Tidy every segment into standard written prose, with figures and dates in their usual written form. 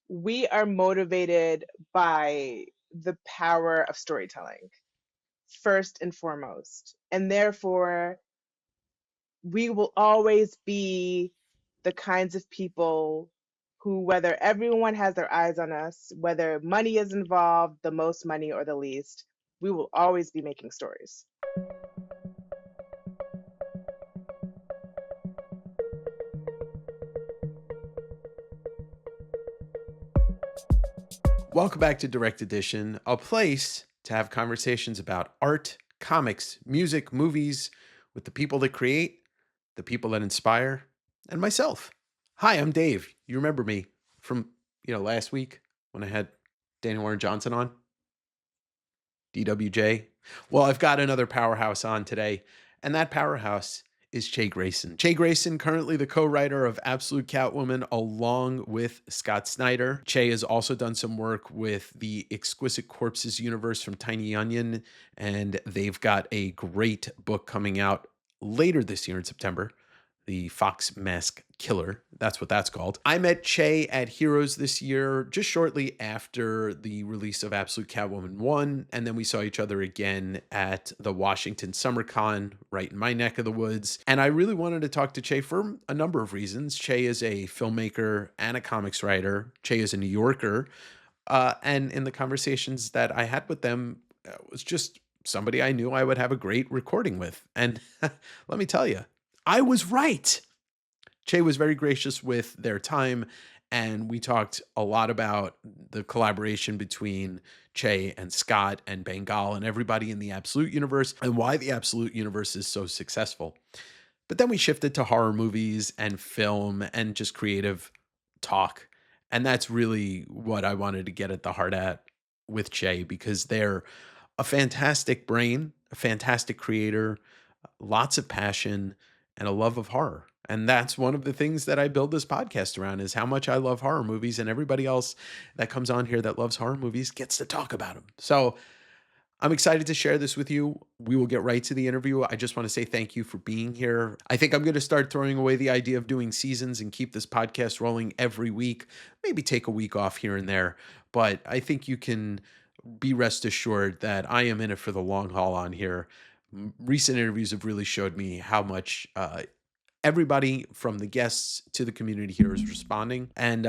we are motivated by the power of storytelling first and foremost. And therefore, we will always be the kinds of people who, whether everyone has their eyes on us, whether money is involved, the most money or the least, we will always be making stories. Welcome back to Direct Edition, a place to have conversations about art, comics, music, movies with the people that create, the people that inspire, and myself. Hi, I'm Dave. You remember me from, last week when I had Daniel Warren Johnson on? DWJ. Well, I've got another powerhouse on today, and that powerhouse is Che Grayson. Che Grayson, currently the co-writer of Absolute Catwoman, along with Scott Snyder. Che has also done some work with the Exquisite Corpses universe from Tiny Onion, and they've got a great book coming out later this year in September, The Fox Mask Killer. That's what that's called. I met Che at Heroes this year, just shortly after the release of Absolute Catwoman 1. And then we saw each other again at the Washington Summer Con, right in my neck of the woods. And I really wanted to talk to Che for a number of reasons. Che is a filmmaker and a comics writer. Che is a New Yorker. And in the conversations that I had with them, it was just somebody I knew I would have a great recording with. And let me tell you, I was right. Che was very gracious with their time, and we talked a lot about the collaboration between Che and Scott and Bengal and everybody in the Absolute universe and why the Absolute universe is so successful. But then we shifted to horror movies and film and just creative talk. And that's really what I wanted to get at the heart at with Che, because they're a fantastic brain, a fantastic creator, lots of passion, and a love of horror. And that's one of the things that I build this podcast around, is how much I love horror movies, and everybody else that comes on here that loves horror movies gets to talk about them. So I'm excited to share this with you. We will get right to the interview. I just want to say thank you for being here. I think I'm going to start throwing away the idea of doing seasons and keep this podcast rolling every week, maybe take a week off here and there. But I think you can be rest assured that I am in it for the long haul on here. Recent interviews have really showed me how much everybody from the guests to the community here is responding. And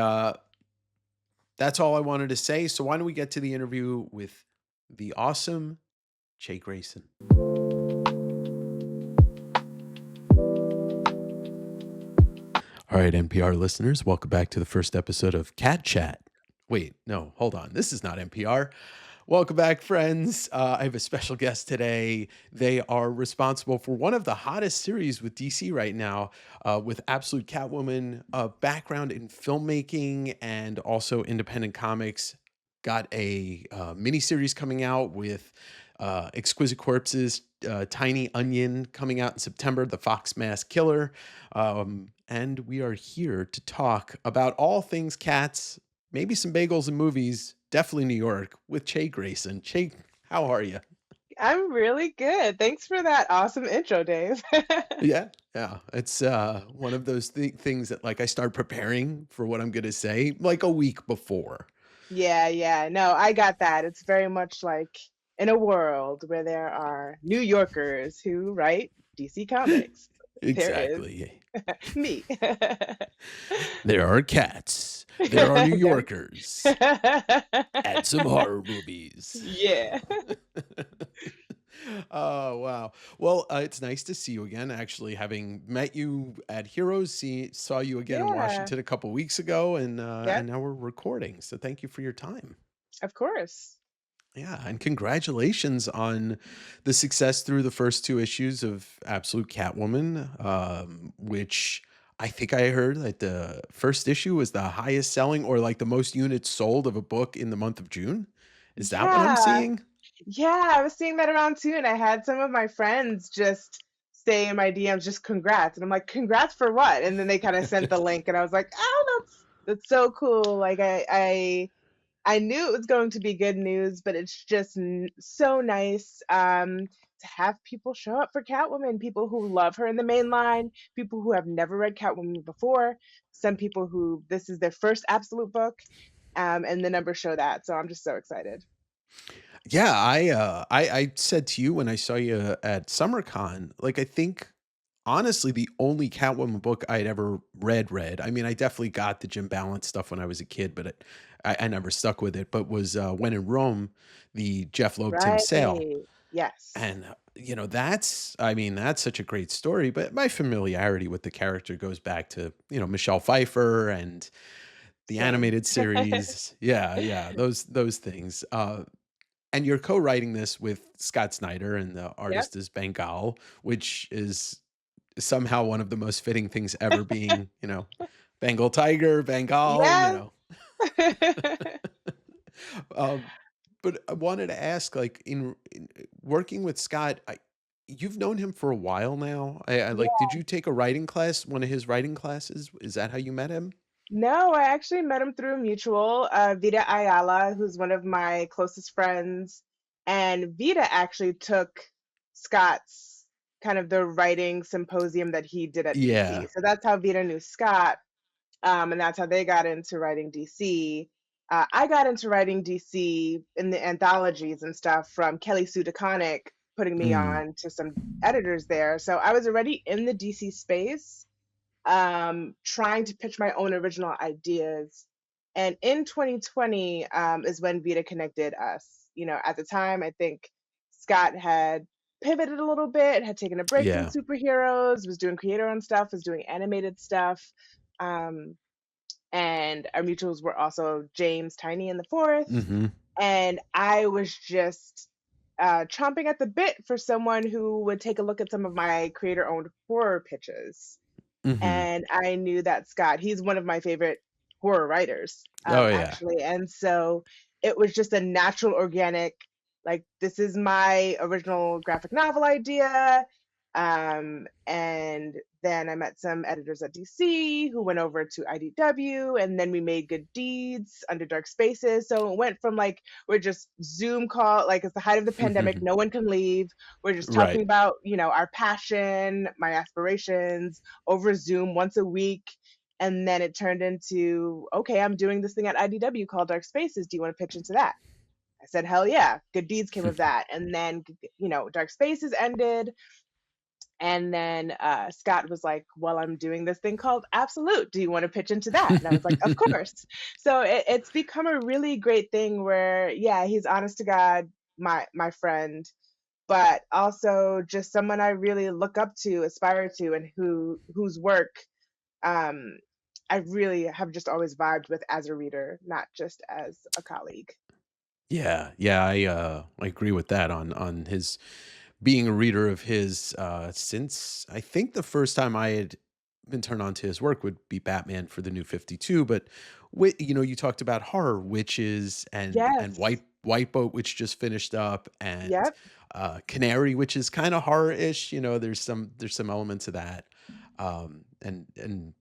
that's all I wanted to say. So why don't we get to the interview with the awesome Che Grayson. All right, NPR listeners, welcome back to the first episode of Cat Chat. Wait, no, hold on. This is not NPR. Welcome back, friends. I have a special guest today. They are responsible for one of the hottest series with DC right now, with Absolute Catwoman, background in filmmaking and also independent comics. Got a miniseries coming out with Exquisite Corpses, Tiny Onion coming out in September, The Fox Mask Killer. And we are here to talk about all things cats, maybe some bagels and movies, definitely New York, with Che Grayson. Che, how are you? I'm really good. Thanks for that awesome intro, Dave. Yeah, it's one of those things that, like, I start preparing for what I'm going to say like a week before. Yeah, yeah. No, I got that. It's very much like in a world where there are New Yorkers who write DC Comics. There is Exactly. me. There are cats. There are New That- Yorkers. And some horror movies. Yeah. Oh, wow. Well, it's nice to see you again. Actually, having met you at Heroes, saw you again in Yeah. Washington a couple weeks ago, and Yep. now we're recording. So thank you for your time. Of course. Yeah, and congratulations on the success through the first two issues of Absolute Catwoman, which I think I heard that the first issue was the highest selling, or like the most units sold of a book in the month of June. Is that what I'm Yeah. seeing? Yeah, I was seeing that around too, and I had some of my friends just say in my DMs, just congrats. And I'm like, congrats for what? And then they kind of sent the link, and I was like, oh, that's so cool. Like I knew it was going to be good news, but it's just so nice to have people show up for Catwoman, people who love her in the main line, people who have never read Catwoman before, some people who this is their first Absolute book. And the numbers show that. So I'm just so excited. Yeah, I said to you when I saw you at SummerCon, like I think honestly the only Catwoman book I'd ever read. I mean, I definitely got the Jim Balance stuff when I was a kid, but I never stuck with it. But was When in Rome, the Jeff Loeb Tim Sale, Right. Yes. and that's I mean that's such a great story. But my familiarity with the character goes back to Michelle Pfeiffer and the Same. animated series. Yeah, yeah, those things. And you're co-writing this with Scott Snyder, and the Yep. artist is Bengal, which is somehow one of the most fitting things ever, being, Bengal tiger, Bengal, Yes. Um, but I wanted to ask, like, in working with Scott, you've known him for a while now. I like, Yeah. did you take a writing class, one of his writing classes? Is that how you met him? No, I actually met him through a mutual, Vida Ayala, who's one of my closest friends. And Vida actually took Scott's kind of the writing symposium that he did at DC. Yeah. So that's how Vida knew Scott. And that's how they got into writing DC. I got into writing DC in the anthologies and stuff from Kelly Sue DeConnick putting me Mm, on to some editors there. So I was already in the DC space, trying to pitch my own original ideas. And in 2020 is when Vita connected us. At the time, I think Scott had pivoted a little bit, had taken a break from yeah. superheroes, was doing creator owned stuff, was doing animated stuff. Um, and our mutuals were also James Tiny in the fourth. Mhm. And I was just chomping at the bit for someone who would take a look at some of my creator owned horror pitches. Mhm. And I knew that Scott, he's one of my favorite horror writers, Oh, yeah. actually. And so it was just a natural, organic, like, this is my original graphic novel idea. And then I met some editors at DC who went over to IDW, and then we made Good Deeds under Dark Spaces. So it went from like, we're just Zoom call, like it's the height of the pandemic, no one can leave. We're just talking Right. about, our passion, my aspirations over Zoom once a week. And then it turned into, okay, I'm doing this thing at IDW called Dark Spaces. Do you want to pitch into that? I said, hell yeah. Good Deeds came of that. And then, Dark Spaces ended. And then Scott was like, well, I'm doing this thing called Absolute. Do you want to pitch into that? And I was like, of course. So it's become a really great thing where, yeah, he's honest to God, my friend, but also just someone I really look up to, aspire to, and whose work um, I really have just always vibed with as a reader, not just as a colleague. Yeah, yeah, I agree with that on his being a reader of his, since I think the first time I had been turned on to his work would be Batman for the New 52, but you talked about horror witches and Yes. White Boat, which just finished up, and Yep. Canary, which is kind of horror-ish, there's some elements of that. And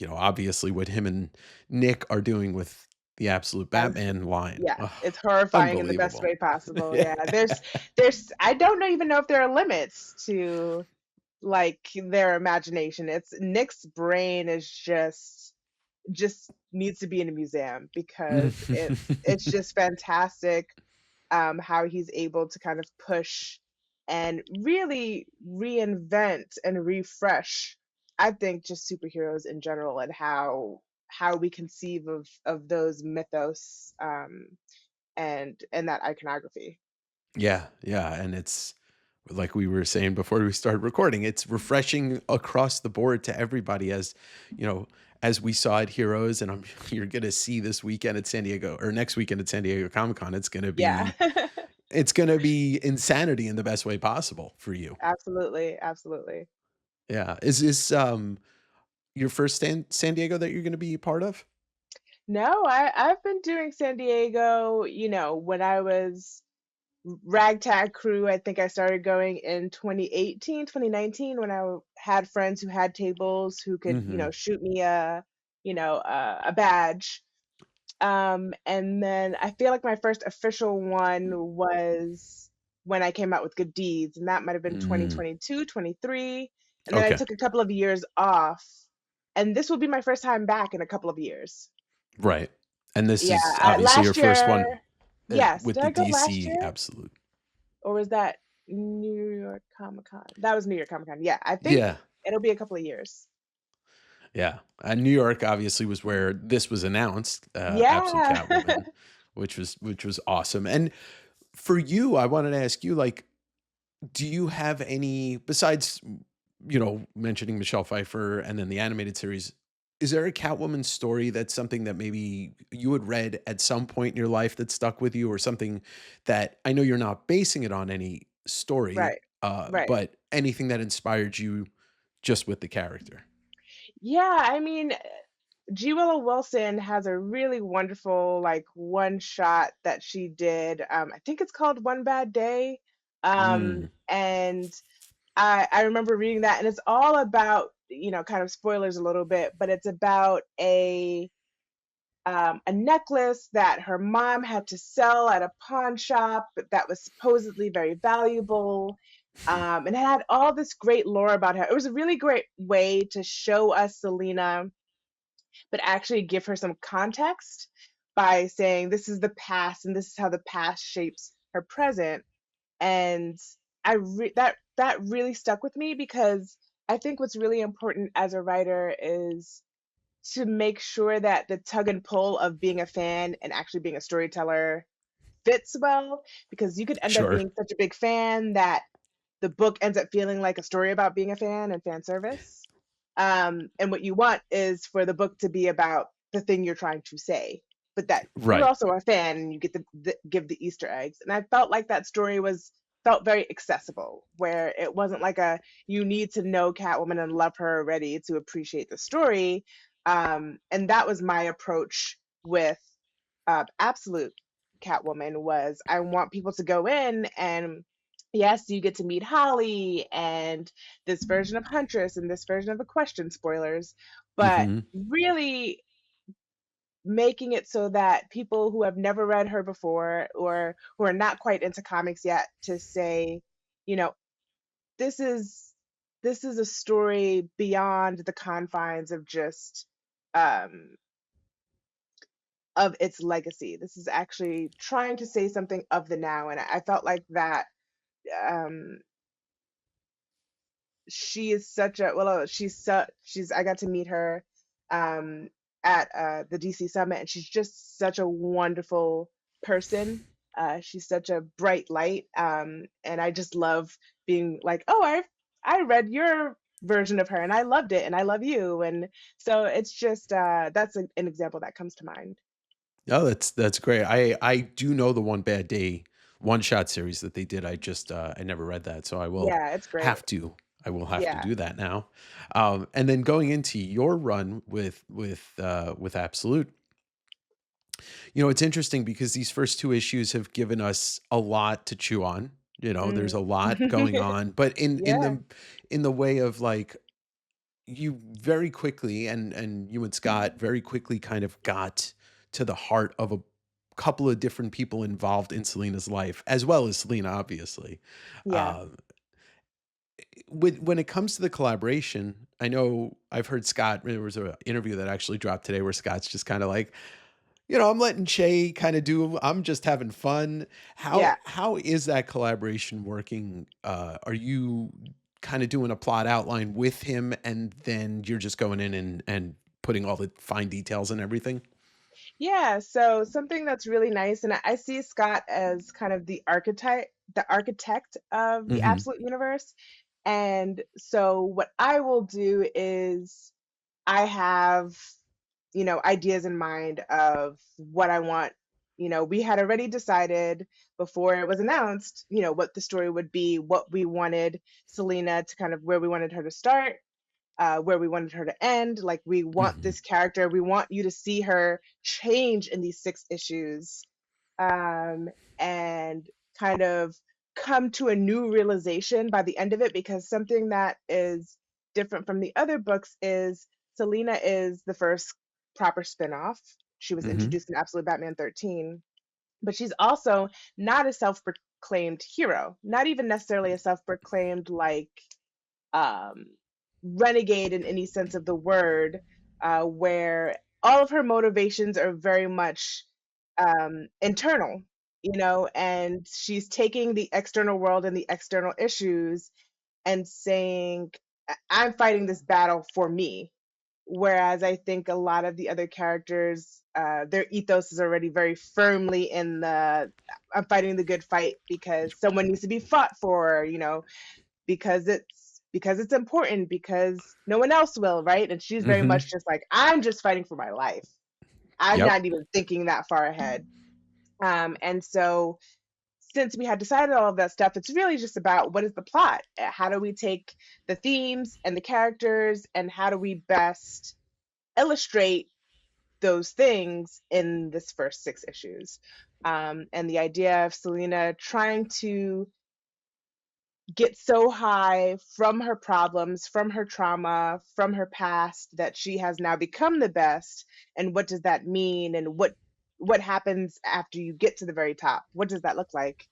obviously what him and Nick are doing with the Absolute As Batman line. Yeah, Ugh, it's horrifying in the best unbelievable. way possible. Yeah. Yeah. There's I don't know even know if there are limits to like their imagination. It's Nick's brain is just needs to be in a museum because it's just fantastic, how he's able to kind of push and really reinvent and refresh, I think, just superheroes in general, and how we conceive of those mythos, and that iconography. Yeah, yeah, and it's like we were saying before we started recording, it's refreshing across the board to everybody, you know, as we saw at Heroes, and you're gonna see this weekend at San Diego, or next weekend at San Diego Comic-Con. Yeah. It's gonna be insanity in the best way possible for you. Absolutely, absolutely. Yeah. Is this your first San Diego that you're gonna be part of? No, I've been doing San Diego, when I was ragtag crew. I think I started going in 2018, 2019, when had friends who had tables who could, Mhm. shoot me a badge. And then I feel like my first official one was when I came out with Good Deeds, and that might have been Mm. 2022, 23. And then I Okay. took a couple of years off, and this will be my first time back in a couple of years. Right. And this Yeah, is obviously your last first year, one yes. with Did the I go last DC year? Absolute. Or was that New York Comic Con? That was New York Comic Con. Yeah, I think Yeah. it'll be a couple of years. Yeah. New York obviously was where this was announced, Absolute Yeah. Catwoman, which was awesome. And for you, I wanted to ask you, like, do you have any besides, mentioning Michelle Pfeiffer and then the animated series, is there a Catwoman story that's something that maybe you had read at some point in your life that stuck with you, or something that I know you're not basing it on any story, Right. Right. but anything that inspired you just with the character? Yeah, I mean, G. Willow Wilson has a really wonderful like one shot that she did. I think it's called One Bad Day. Mm, And I remember reading that, and it's all about, kind of spoilers a little bit, but it's about a necklace that her mom had to sell at a pawn shop that was supposedly very valuable. And it had all this great lore about her. It was a really great way to show us Selena, but actually give her some context by saying this is the past and this is how the past shapes her present. And that really stuck with me because I think what's really important as a writer is to make sure that the tug and pull of being a fan and actually being a storyteller fits well, because you could end up sure. being such a big fan that the book ends up feeling like a story about being a fan and fan service. And what you want is for the book to be about the thing you're trying to say, but that you're Right. also a fan and you get to give the Easter eggs. And I felt like that story was felt very accessible, where it wasn't like a you need to know Catwoman and love her already to appreciate the story. And that was my approach with Absolute Catwoman. Was I want people to go in and yes, you get to meet Holly and this version of Huntress and this version of the Question, spoilers, but Mhm. really making it so that people who have never read her before or who are not quite into comics yet to say, you know, this is this is a story beyond the confines of just um of its legacy. This is actually trying to say something of the now, and I felt like that um she is such a she's I got to meet her um at the DC Summit, and she's just such a wonderful person. She's such a bright light, and I just love being like, oh, I read your version of her and I loved it and I love you. And so it's just that's an example that comes to mind. Oh, that's great. I do know the One Bad Day one shot series that they did. I just I never read that, so Yeah, it's great. I will have to Yeah. do that now. And then going into your run with Absolute, it's interesting because these first two issues have given us a lot to chew on. There's Mm. a lot going on, but Yeah. in the way of like, you very quickly, and you and Scott very quickly kind of got to the heart of a couple of different people involved in Selena's life, as well as Selena, obviously. Yeah. Um, when it comes to the collaboration, I know I've heard Scott. There was an interview that actually dropped today where Scott's just kind of like, I'm letting Che kind of do. I'm just having fun. Yeah. How is that collaboration working? Are you kind of doing a plot outline with him, and then you're just going in and putting all the fine details and everything? Yeah, so something that's really nice, and I see Scott as kind of the architect of the Hmm. Absolute Universe. And so what I will do is I have, ideas in mind of what I want. We had already decided before it was announced, what the story would be, what we wanted Selena to kind of where we wanted her to start, where we wanted her to end. Like, we want Hmm. this character, we want you to see her change in these 6 issues, um, and kind of come to a new realization by the end of it. Because something that is different from the other books is Selena is the first proper spin-off. She was Hmm. introduced in Absolute Batman 13, but she's also not a self-proclaimed hero, not even necessarily a self-proclaimed like um, renegade in any sense of the word, where all of her motivations are very much internal, you know, and she's taking the external world and the external issues and saying, I'm fighting this battle for me. Whereas I think a lot of the other characters, their ethos is already very firmly in the I'm fighting the good fight because someone needs to be fought for, you know, because it's important, because no one else will, right? And she's very Mhm. much just like, I'm just fighting for my life. I'm Yep. not even thinking that far ahead. And so since we had decided all of that stuff, it's really just about what is the plot? How do we take the themes and the characters and how do we best illustrate those things in this first 6 issues? And the idea of Selena trying to get so high from her problems, from her trauma, from her past that she has now become the best. And what does that mean? And what happens after you get to the very top? What does that look like?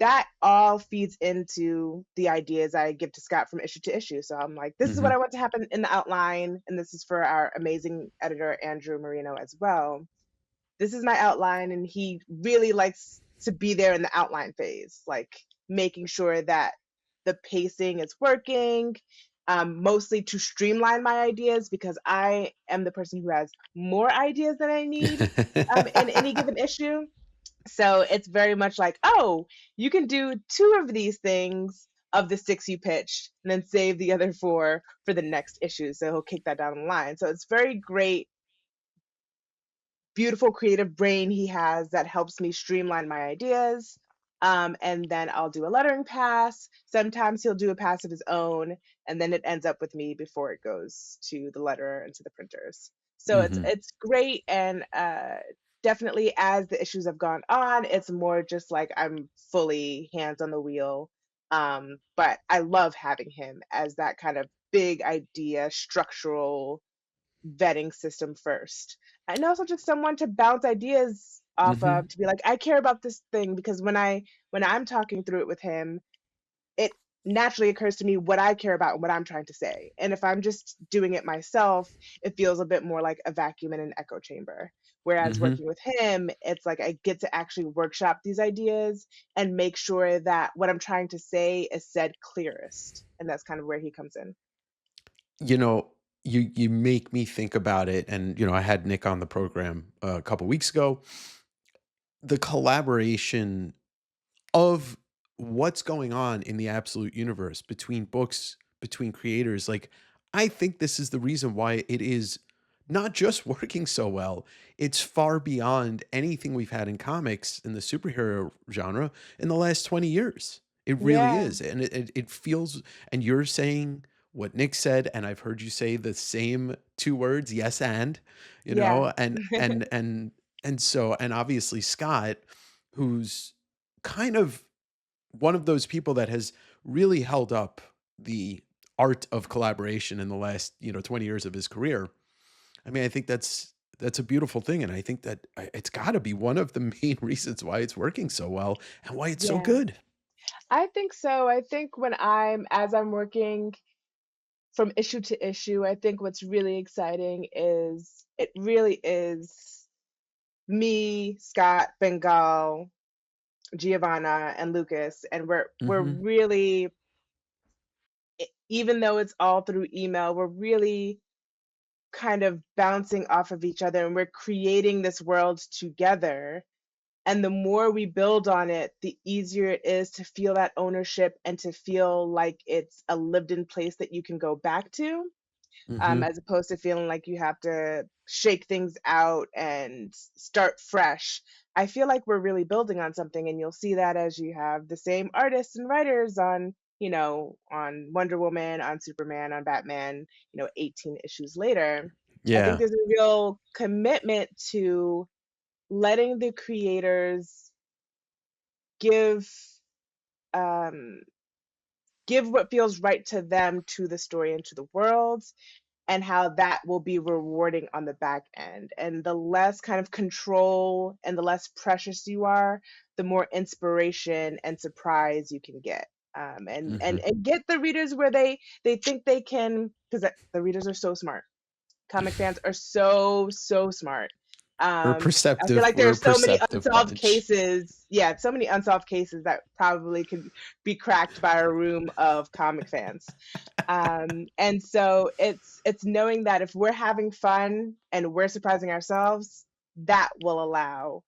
That all feeds into the ideas I give to Scott from issue to issue. So I'm like, this is what Mhm. I want to happen in the outline, and this is for our amazing editor Andrew Marino as well. This is my outline, and he really likes to be there in the outline phase, like making sure that the pacing is working, mostly to streamline my ideas because I am the person who has more ideas than I need in any given issue. So it's very much like, oh, you can do 2 of these things of the 6 you pitched, and then save the other 4 for the next issue. So he'll kick that down the line. So it's very great, beautiful creative brain he has that helps me streamline my ideas. And then I'll do a lettering pass. Sometimes he'll do a pass of his own, and then it ends up with me before it goes to the letterer and to the printers. So Mhm. it's great, and definitely as the issues have gone on, it's more just like I'm fully hands on the wheel. But I love having him as that kind of big idea, structural vetting system first. And also just someone to bounce ideas off Mhm. of, to be like, I care about this thing, because when I'm talking through it with him, it naturally occurs to me what I care about and what I'm trying to say. And if I'm just doing it myself, it feels a bit more like a vacuum in an echo chamber. Whereas Mhm. working with him, it's like I get to actually workshop these ideas and make sure that what I'm trying to say is said clearest. And that's kind of where he comes in. You know, you make me think about it, and, I had Nick on the program a couple weeks ago. The collaboration of what's going on in the Absolute universe between books, between creators, like, I think this is the reason why it is not just working so well, it's far beyond anything we've had in comics in the superhero genre in the last 20 years. It really Yeah, is, and it feels, and you're saying what Nick said, and I've heard you say the same 2 words, "Yes, and," yeah, and so, and obviously Scott, who's kind of one of those people that has really held up the art of collaboration in the last, 20 years of his career. I mean, I think that's a beautiful thing, and I think that it's got to be one of the main reasons why it's working so well and why it's so yeah. good. I think so. I think as I'm working from issue to issue, I think what's really exciting is it really is me, Scott, Bengal, Giovanna, and Lucas, and we're Hmm. really, even though it's all through email, we're really kind of bouncing off of each other, and we're creating this world together. And the more we build on it, the easier it is to feel that ownership and to feel like it's a lived in place that you can go back to, Hmm. as opposed to feeling like you have to shake things out and start fresh. I feel like we're really building on something, and you'll see that as you have the same artists and writers on, on Wonder Woman, on Superman, on Batman, 18 issues later. I think Yeah. there's a real commitment to letting the creators give um, give what feels right to them to the story and to the world, and how that will be rewarding on the back end. And the less kind of control and the less precious you are, the more inspiration and surprise you can get. And Hmm. get the readers where they think they can, because the readers are so smart. Comic fans are so, so smart. We're I feel perceptive. like there We're are a so many perceptive unsolved bunch. cases. Yeah, so many unsolved cases that probably could be cracked by a room of comic fans. And so it's knowing that if we're having fun and we're surprising ourselves, that will allow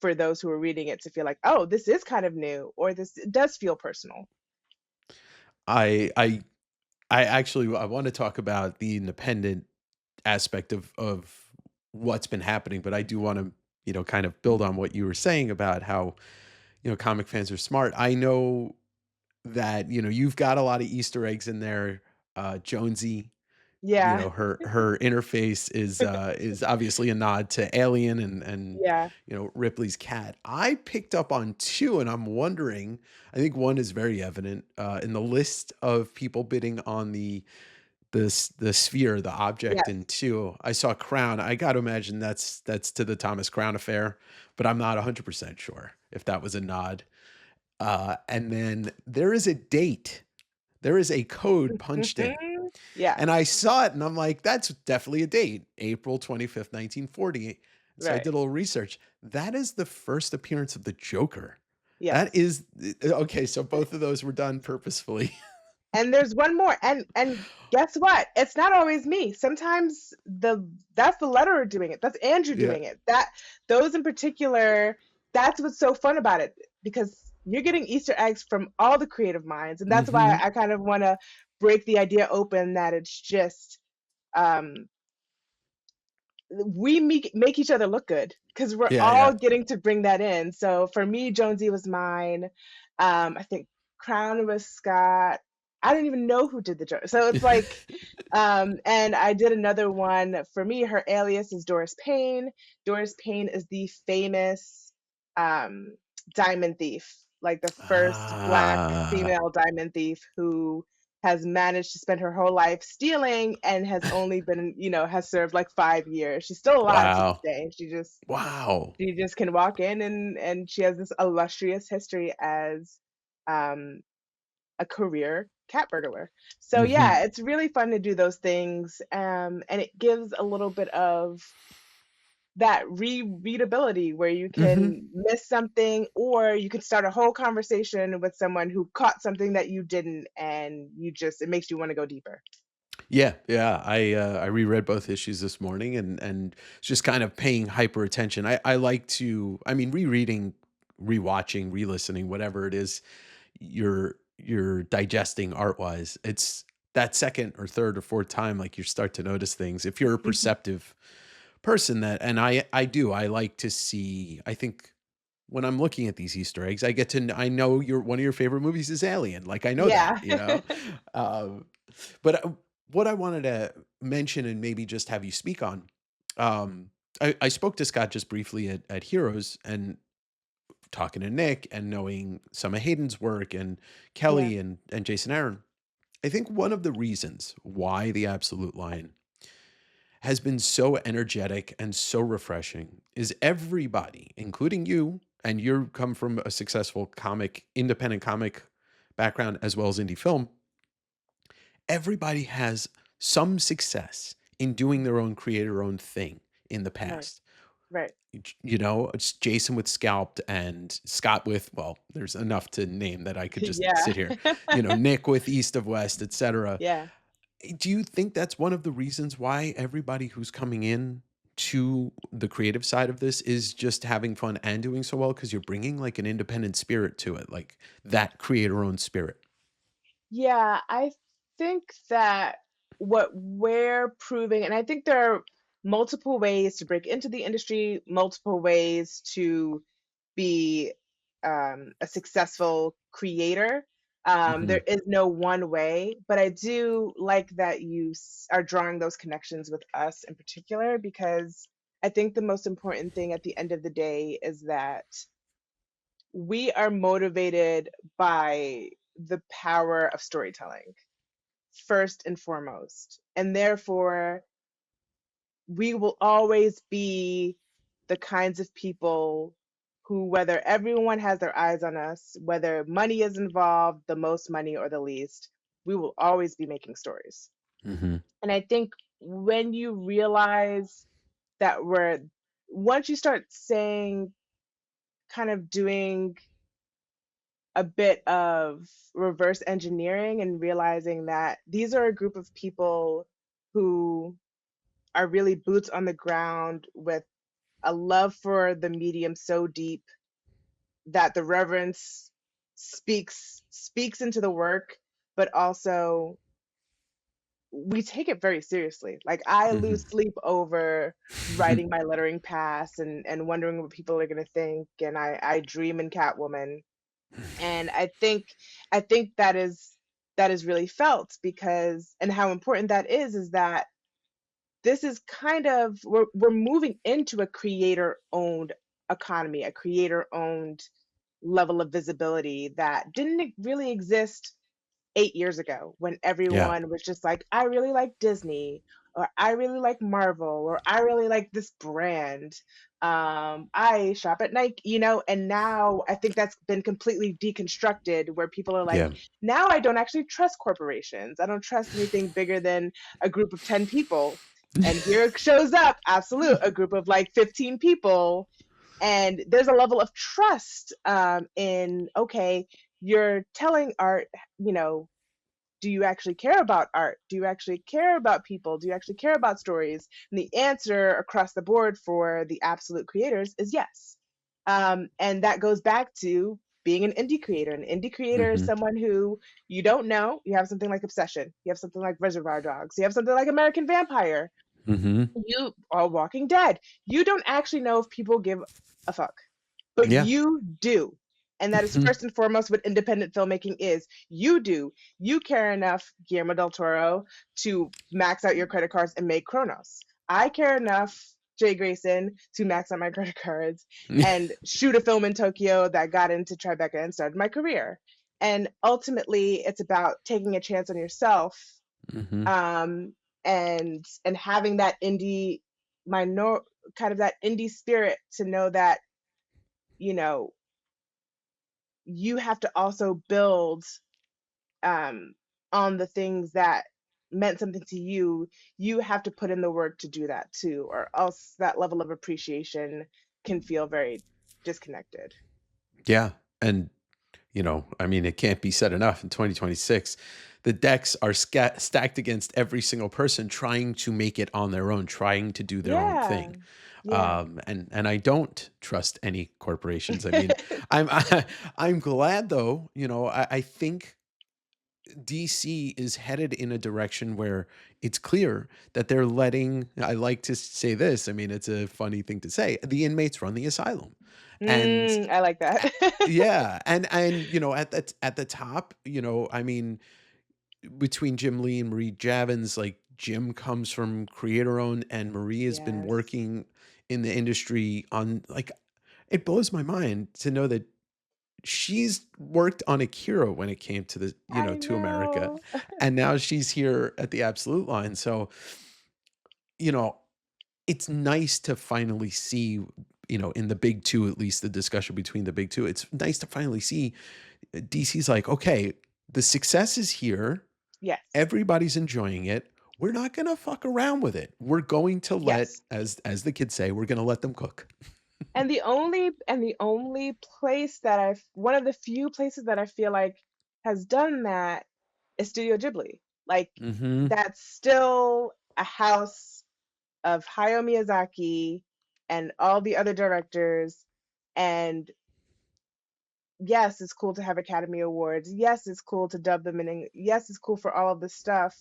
for those who are reading it to feel like, oh, this is kind of new, or this does feel personal. I I I actually I want to talk about the independent aspect of what's been happening, but I do want to, kind of build on what you were saying about how, comic fans are smart. I know that, you've got a lot of Easter eggs in there. Jonesy, Yeah, her interface is obviously a nod to Alien and yeah, Ripley's cat. I picked up on two, and I'm wondering. I think one is very evident in the list of people bidding on the sphere, the object in yes. two. I saw Crown. I got to imagine that's to the Thomas Crown affair, but I'm not 100% sure if that was a nod. And then there is a date. There is a code punched in. Yeah, And I saw it and I'm like, that's definitely a date, April 25th, 1940. So I right. did a little research. That is the first appearance of the Joker. That Yes. is okay. So both of those were done purposefully. And there's one more. And guess what? It's not always me. Sometimes that's the letterer doing it. That's Andrew Yeah. doing it. That those in particular, that's what's so fun about it because you're getting Easter eggs from all the creative minds. And that's why Hmm. I kind of want to break the idea open that it's just um we make each other look good because we're Yeah. all Yeah. getting to bring that in. So for me, Jonesy was mine. I think Crown was Scott. I didn't even know who did the joke. So it's like, and I did another one for me. Her alias is Doris Payne. Doris Payne is the famous um, diamond thief, like the first Black Ah, female diamond thief who has managed to spend her whole life stealing and has only been, has served like 5 years. She's still alive to this wow. day. She just Wow. she just can walk in and she has this illustrious history as um a career cat burglar. So Hmm. yeah, it's really fun to do those things. And it gives a little bit of that rereadability where you Hmm. can miss something or you can start a whole conversation with someone who caught something that you didn't and it makes you want to go deeper. Yeah, yeah. I reread both issues this morning and just kind of paying hyper attention. I like to. I mean, rereading, rewatching, re-listening, whatever it is you're digesting art wise. It's that second or third or fourth time, like you start to notice things. If you're a Mhm. perceptive person, that and I do. I like to see. I think when I'm looking at these Easter eggs, I know your one of your favorite movies is Alien. Like I know that, Yeah. Um, but what I wanted to mention and maybe just have you speak on, I spoke to Scott just briefly at Heroes and talking to Nick and knowing some of Hayden's work and Yeah. Kelly and Jason Aaron. I think one of the reasons why the Absolute line has been so energetic and so refreshing is everybody, including you, and you come from a successful independent comic background as well as indie film. Everybody has some success in doing their own creator own thing in the Right. past. Right. It's Jason with Scalped and Scott with, well, there's enough to name that I could just Yeah. sit here, Nick with East of West, etc. Yeah. Do you think that's one of the reasons why everybody who's coming in to the creative side of this is just having fun and doing so well? Because you're bringing like an independent spirit to it, like that creator owned spirit. Yeah, I think that what we're proving, and I think there are multiple ways to break into the industry, multiple ways to be a successful creator. Hmm. There is no one way, but I do like that are drawing those connections with us in particular because I think the most important thing at the end of the day is that we are motivated by the power of storytelling first and foremost. And therefore, we will always be the kinds of people who, whether everyone has their eyes on us, whether money is involved, the most money or the least, we will always be making stories. Hmm. And I think when you realize that once you start saying, kind of doing a bit of reverse engineering and realizing that these are a group of people who are really boots on the ground with a love for the medium so deep that the reverence speaks into the work, but also we take it very seriously. Like I Hmm. lose sleep over writing my lettering pass and wondering what people are going to think, and I dream in Catwoman. And I think that is really felt, because and how important that is that this is kind of we're moving into a creator owned economy, a creator owned level of visibility that didn't really exist 8 years ago, when Yeah. everyone was just like, I really like Disney, or I really like Marvel, or I really like this brand. I shop at Nike, and now I think that's been completely deconstructed, where people are like, Yeah. now I don't actually trust corporations. I don't trust anything bigger than a group of 10 people. And here it shows up, Absolute, a group of like 15 people, and there's a level of trust in, okay, you're telling art, you know do you actually care about art? Do you actually care about people? Do you actually care about stories? And the answer across the board for the absolute creators is yes. And that goes back to being an indie creator. An indie creator is Hmm. someone who you don't know. You have something like Obsession. You have something like Reservoir Dogs. You have something like American Vampire. Hmm. You are Walking Dead. You don't actually know if people give a fuck, but Yeah. you do. And that is Hmm. first and foremost what independent filmmaking is. You do. You care enough, Guillermo del Toro, to max out your credit cards and make Kronos. I care enough, Jay Grayson, to max out my credit cards and shoot a film in Tokyo that got into Tribeca and started my career. And ultimately, it's about taking a chance on yourself, Hmm. um, and having that indie minor kind of that indie spirit to know that you know you have to also build um, on the things that meant something to you. You have to put in the work to do that too, or else that level of appreciation can feel very disconnected. Yeah. And, I mean, it can't be said enough in 2026. The decks are stacked against every single person trying to make it on their own, trying to do their own Yeah, thing. yeah. And I don't trust any corporations. I mean, I'm I'm glad though. I think DC is headed in a direction where it's clear that they're letting. I like to say this. I mean, it's a funny thing to say. The inmates run the asylum, and I like that. yeah, and at the top, I mean, between Jim Lee and Marie Javins, like Jim comes from creator owned, and Marie has been Yes, working in the industry on like it blows my mind to know that she's worked on Akira when it came to I to America, know. and now she's here at the Absolute line. So, you know, it's nice to finally see, in the big two, at least the discussion between the big two, it's nice to finally see DC's like, okay, the success is here. Yes, Everybody's enjoying it. We're not going to fuck around with it. We're going to let, yes. as the kids say, we're going to let them cook. And the only place that one of the few places that I feel like has done that is Studio Ghibli. Like, Hmm. that's still a house of Hayao Miyazaki and all the other directors. And yes, it's cool to have Academy Awards. Yes, it's cool to dub them in. Yes, it's cool for all of this stuff.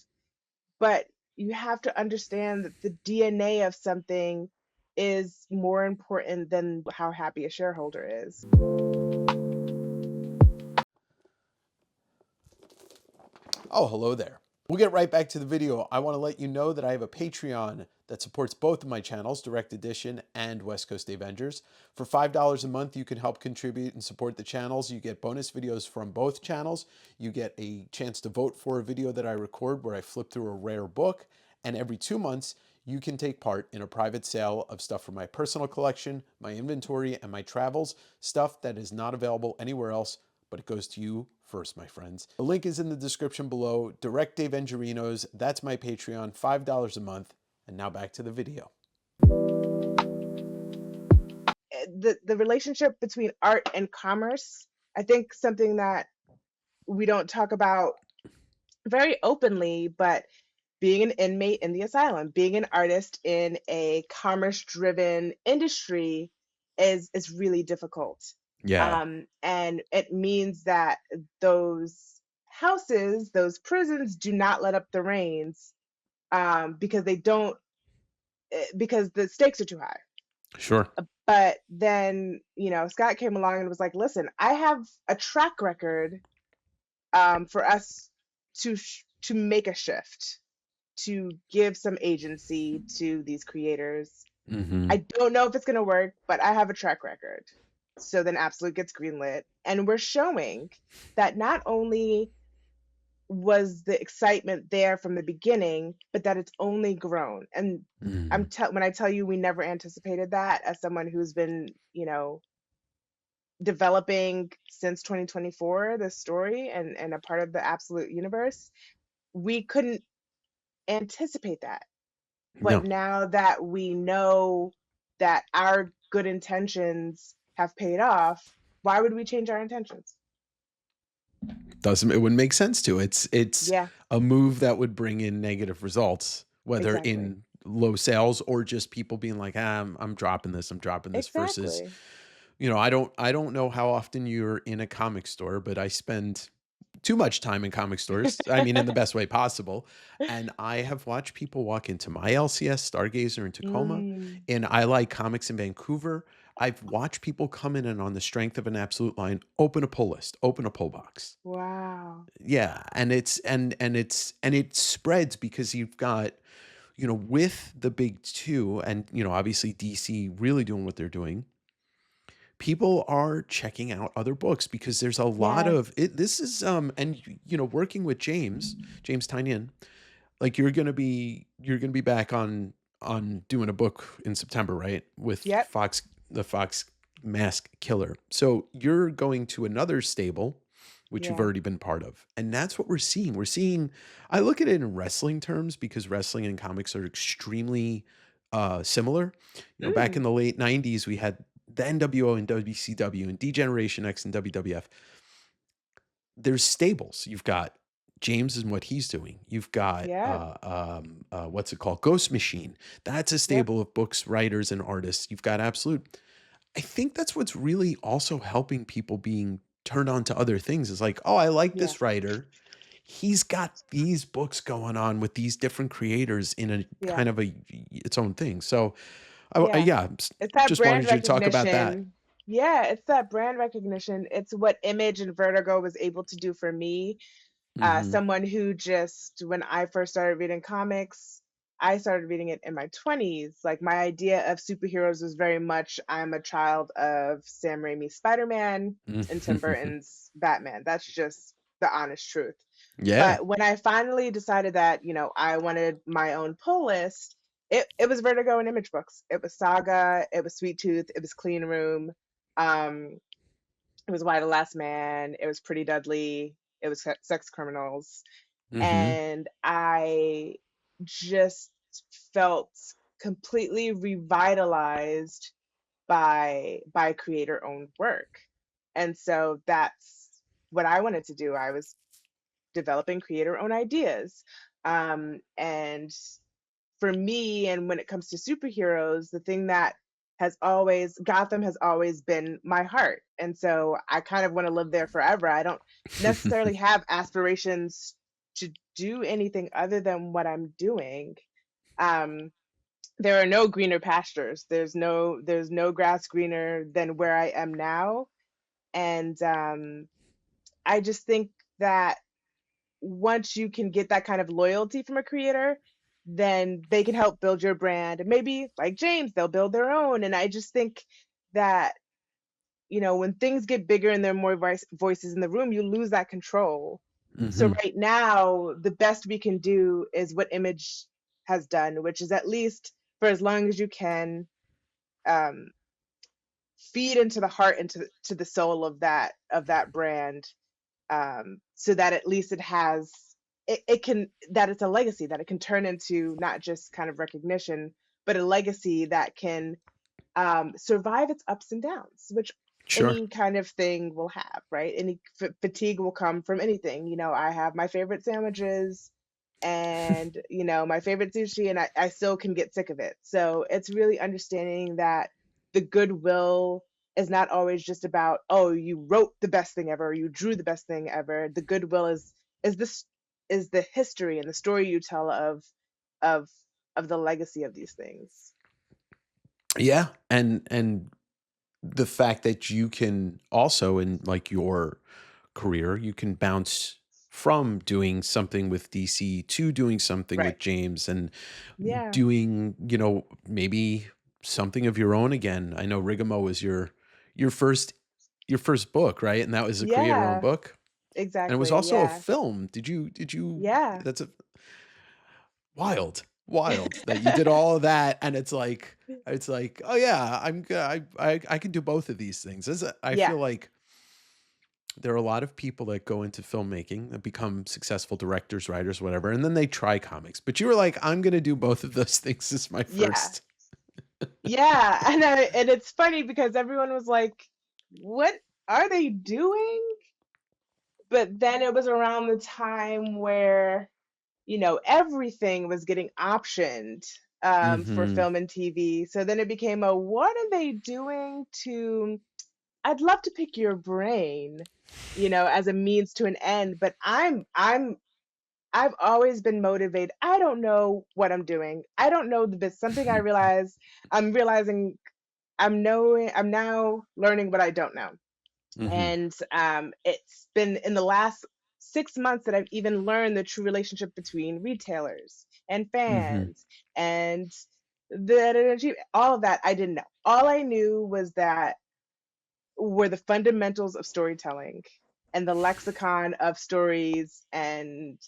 But you have to understand that the DNA of something is more important than how happy a shareholder is. Oh, hello there. We'll get right back to the video. I want to let you know that I have a Patreon that supports both of my channels, Direct Edition and West Coast Davengers. For $5 a month, you can help contribute and support the channels. You get bonus videos from both channels. You get a chance to vote for a video that I record where I flip through a rare book. And every 2 months, you can take part in a private sale of stuff from my personal collection, my inventory, and my travels, stuff that is not available anywhere else but it goes to you first, my friends. The link is in the description below. Direct Davengerinos, that's my Patreon, $5 a month. And now back to the video. The relationship between art and commerce, I think something that we don't talk about very openly, but being an inmate in the asylum, being an artist in a commerce driven industry is really difficult. Yeah, And it means that those houses, those prisons do not let up the reins, because they don't, because the stakes are too high. sure. But then, Scott came along and was like, listen, I have a track record, for us to make a shift, to give some agency to these creators. Mm-hmm. I don't know if it's going to work, but I have a track record. So then Absolute gets greenlit. And we're showing that not only was the excitement there from the beginning, but that it's only grown. And Mm-hmm. when I tell you we never anticipated that, as someone who's been, developing since 2024 this story and a part of the Absolute universe, we couldn't anticipate that. But No, now that we know that our good intentions have paid off, why would we change our intentions? it wouldn't make sense to. It's Yeah, a move that would bring in negative results, whether exactly. in low sales or just people being like, I'm dropping this, versus, Exactly. I don't know how often you're in a comic store, but I spend too much time in comic stores. I mean, in the best way possible. And I have watched people walk into my LCS Stargazer in Tacoma, Mm, and I like comics in Vancouver. I've watched people come in and on the strength of an Absolute line, open a pull list, open a pull box. wow. Yeah, and it spreads because you've got, with the big two, and obviously DC really doing what they're doing, people are checking out other books because there's a lot Yes. of it. This is and working with James Tynion, like you're gonna be back on doing a book in September, right? With Yep. the Fox Mask Killer. So you're going to another stable, which you've Yeah. already been part of. And that's what we're seeing. I look at it in wrestling terms because wrestling and comics are extremely similar. Back in Mm, the late 90s, we had the NWO and WCW and D-Generation X and WWF. There's stables. You've got James and what he's doing. You've got yeah. what's it called? Ghost Machine. That's a Yep. stable of books, writers, and artists. You've got Absolute. I think that's what's really also helping people being turned on to other things is like, oh, I like Yeah. this writer. He's got these books going on with these different creators in a Yeah. kind of its own thing. So, Yeah. yeah, It's that just brand wanted you to talk about that. recognition. Yeah, it's that brand recognition. It's what Image and Vertigo was able to do for me. Hmm. Someone who just, when I first started reading comics, I started reading it in my 20s. Like, my idea of superheroes was very much I'm a child of Sam Raimi's Spider-Man and Tim Burton's Batman. That's just the honest truth. Yeah. But when I finally decided that, I wanted my own pull list, it was Vertigo and Image books. It was Saga, it was Sweet Tooth, it was Clean Room, um, it was Why the Last Man, it was Pretty Dudley, it was Sex Criminals. Hmm. And I just felt completely revitalized by creator owned work. And so that's what I wanted to do. I was developing creator owned ideas. And for me, and when it comes to superheroes, the thing that has always, Gotham has always been my heart. And so I kind of want to live there forever. I don't necessarily have aspirations to do anything other than what I'm doing. Um, there are no greener pastures. There's no grass greener than where I am now. And I just think that once you can get that kind of loyalty from a creator, then they can help build your brand. And maybe, like James, they'll build their own. And I just think that, when things get bigger and there are more voices in the room, you lose that control. So Hmm. right now, the best we can do is what Image has done, which is, at least for as long as you can, um, feed into the heart, into to the soul of that brand, so that at least it has, it can, that it's a legacy that it can turn into, not just kind of recognition, but a legacy that can survive its ups and downs, which Sure. any kind of thing will have, right? Any fatigue will come from anything. You know, I have my favorite sandwiches and, you know, my favorite sushi, and I still can get sick of it. So it's really understanding that the goodwill is not always just about, oh, you wrote the best thing ever, or you drew the best thing ever. The goodwill is this, is the history and the story you tell of of the legacy of these things. Yeah, and the fact that you can also, in like your career, you can bounce from doing something with DC to doing something Right. with James, and Yeah. doing, maybe something of your own again. I know Rigamo was your first your first book, right? And that was a creator-owned Yeah. book. And it was Exactly. also a Yeah. film. Did you Yeah. that's a wild that you did all of that, and it's like, oh yeah, I can do both of these things. I Yeah. feel like there are a lot of people that go into filmmaking that become successful directors, writers, whatever, and then they try comics. But you were like, I'm gonna do both of those things as my Yeah. first. Yeah. And it's funny because everyone was like, "What are they doing?" But then it was around the time where, you know, everything was getting optioned for Mm-hmm. film and TV. So then it became a, what are they doing to, I'd love to pick your brain, you know, as a means to an end, but I've always been motivated. I don't know what I'm doing. I don't know the bit. Something I realize, I'm realizing, I'm now learning what I don't know. Mm-hmm. And it's been in the last 6 months that I've even learned the true relationship between retailers and Mm-hmm. fans and all of that I didn't know. All I knew was that were the fundamentals of storytelling and the lexicon of stories and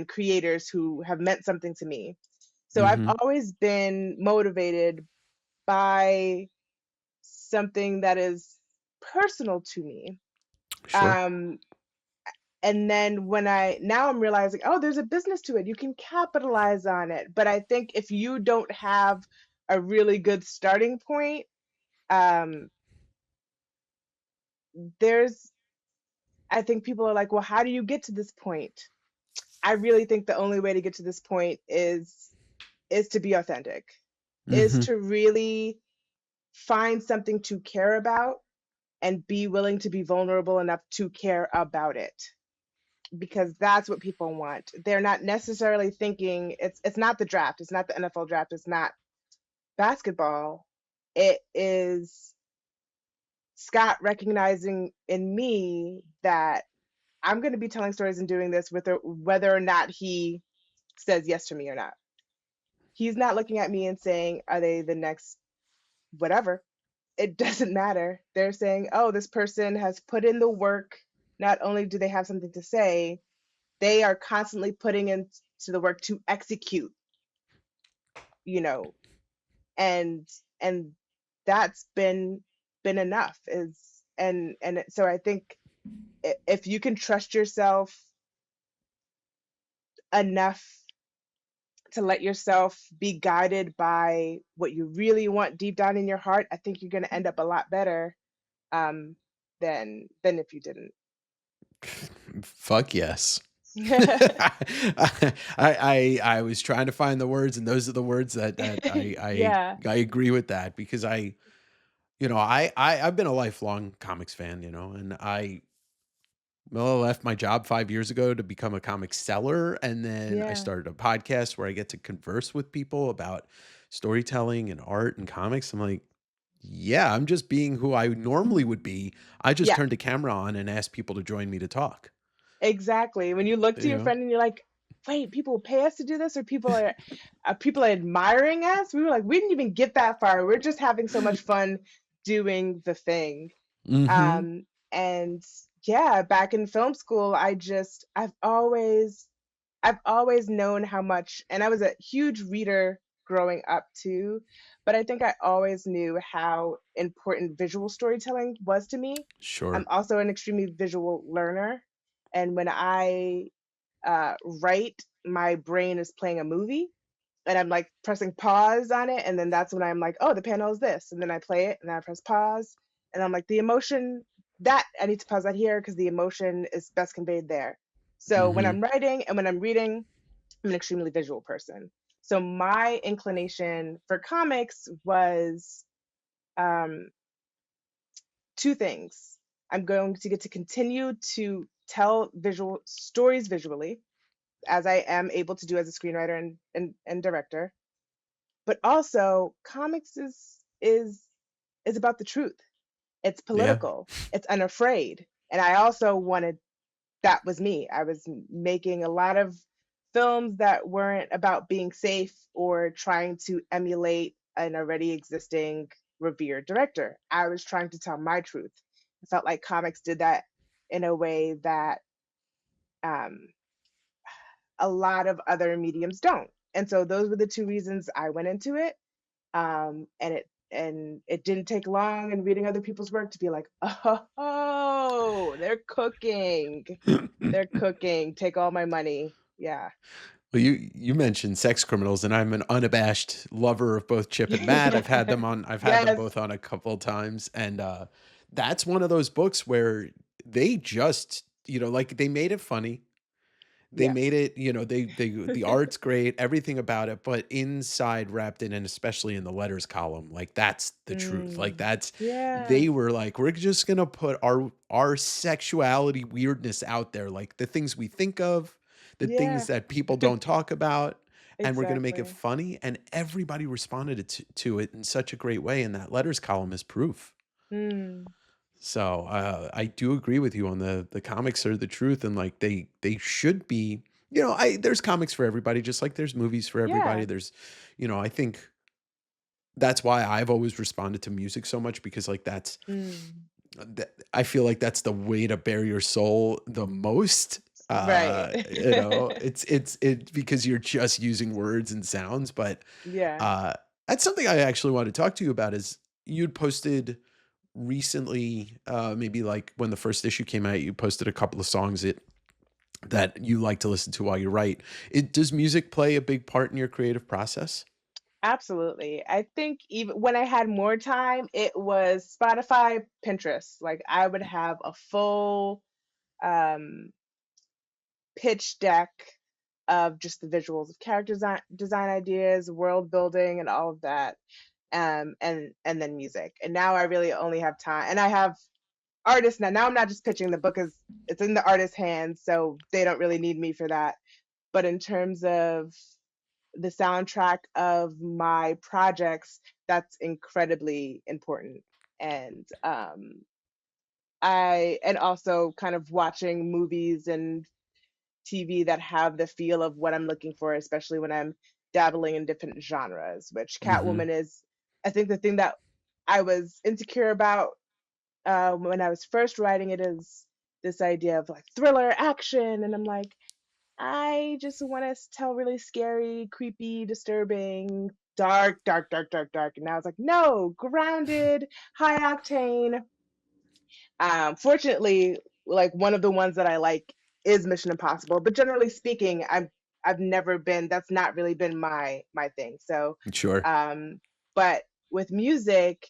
creators who have meant something to me. So I've Mm-hmm. always been motivated by something that is personal to me. Sure. Um, and then when now I'm realizing, oh, there's a business to it. You can capitalize on it. But I think if you don't have a really good starting point, um, there's, I think people are like, well, how do you get to this point? I really think the only way to get to this point is to be authentic, is Mm-hmm. to really find something to care about and be willing to be vulnerable enough to care about it, because that's what people want. They're not necessarily thinking, it's not the draft, it's not the NFL draft, it's not basketball. It is Scott recognizing in me that I'm going to be telling stories and doing this with whether or not he says yes to me or not. He's not looking at me and saying, are they the next whatever? It doesn't matter. They're saying, oh, this person has put in the work. Not only do they have something to say, they are constantly putting into the work to execute, you know, and and that's been enough, is, so I think if you can trust yourself enough to let yourself be guided by what you really want deep down in your heart, I think you're going to end up a lot better um, than if you didn't. Fuck yes. I was trying to find the words, and those are the words that Yeah, I agree with that, because I've been a lifelong comics fan, and I left my job 5 years ago to become a comic seller, and then I yeah. started a podcast where I get to converse with people about storytelling and art and comics. I'm like, yeah, I'm just being who I normally would be. I just Yeah, turned the camera on and asked people to join me to talk. exactly. When you look to You your know? friend and you're like, wait, people pay us to do this, or people are admiring us? We were like, we didn't even get that far. We're just having so much fun doing the thing. Mm-hmm. And yeah, back in film school, I've always known how much, and I was a huge reader growing up too. But I think I always knew how important visual storytelling was to me. I'm Sure. also an extremely visual learner. And when I write, my brain is playing a movie and I'm like pressing pause on it. And then that's when I'm like, oh, the panel is this. And then I play it and then I press pause. And I'm like, the emotion that I need to pause that here because the emotion is best conveyed there. So when Mhm. I'm writing and when I'm reading, I'm an extremely visual person. So my inclination for comics was um, two things. I'm going to get to continue to tell visual stories visually, as I am able to do as a screenwriter and director. But also, comics is about the truth. It's Yeah. political. It's unafraid. And I also wanted that was me. I was making a lot of films that weren't about being safe or trying to emulate an already existing revered director. I was trying to tell my truth. I felt like comics did that in a way that um, a lot of other mediums don't. And so those were the two reasons I went into it. And it didn't take long in reading other people's work to be like, oh, they're cooking. They're cooking. Take all my money. Yeah. Well, you mentioned sex criminals, and I'm an unabashed lover of both Chip and Matt. I've had them Yes. both on a couple of times, and that's one of those books where they just, like they made it funny. They made Yes. it, the art's great, everything about it, but inside wrapped in, and especially in the letters column, like that's the truth. Like Mm. that's Yeah. they were like, we're just gonna put our sexuality weirdness out there, like the things we think of, the things Yeah. that people don't talk about, and we're gonna make it Exactly. funny. And everybody responded to it in such a great way. And that letters column is proof. Mm. So, I do agree with you on the comics are the truth, and like they should be. I there's comics for everybody, just like there's movies for everybody. Yeah. I think that's why I've always responded to music so much, because like Mm. I feel like that's the way to bare your soul the most. Right. It's because you're just using words and sounds, but Yeah. uh, that's something I actually want to talk to you about. Is you'd posted recently, maybe like when the first issue came out, you posted a couple of songs that you like to listen to while you write. Does music play a big part in your creative process? Absolutely. I think even when I had more time, it was Spotify, Pinterest. Like I would have a full um pitch deck of just the visuals of character design ideas, world building, and all of that. And then music. And now I really only have time. And I have artists now. Now I'm not just pitching the book as it's in the artist's hands, so they don't really need me for that. But in terms of the soundtrack of my projects, that's incredibly important. And and also kind of watching movies and TV that have the feel of what I'm looking for, especially when I'm dabbling in different genres, which Mhm. Catwoman is, I think, the thing that I was insecure about when I was first writing it is this idea of like thriller action. And I'm like, I just want to tell really scary, creepy, disturbing, dark, dark, dark, dark, dark. And I was like, no, grounded, high octane. Fortunately, like one of the ones that I like is Mission Impossible, but generally speaking, I've never been. That's not really been my thing. So, Sure. um, but with music,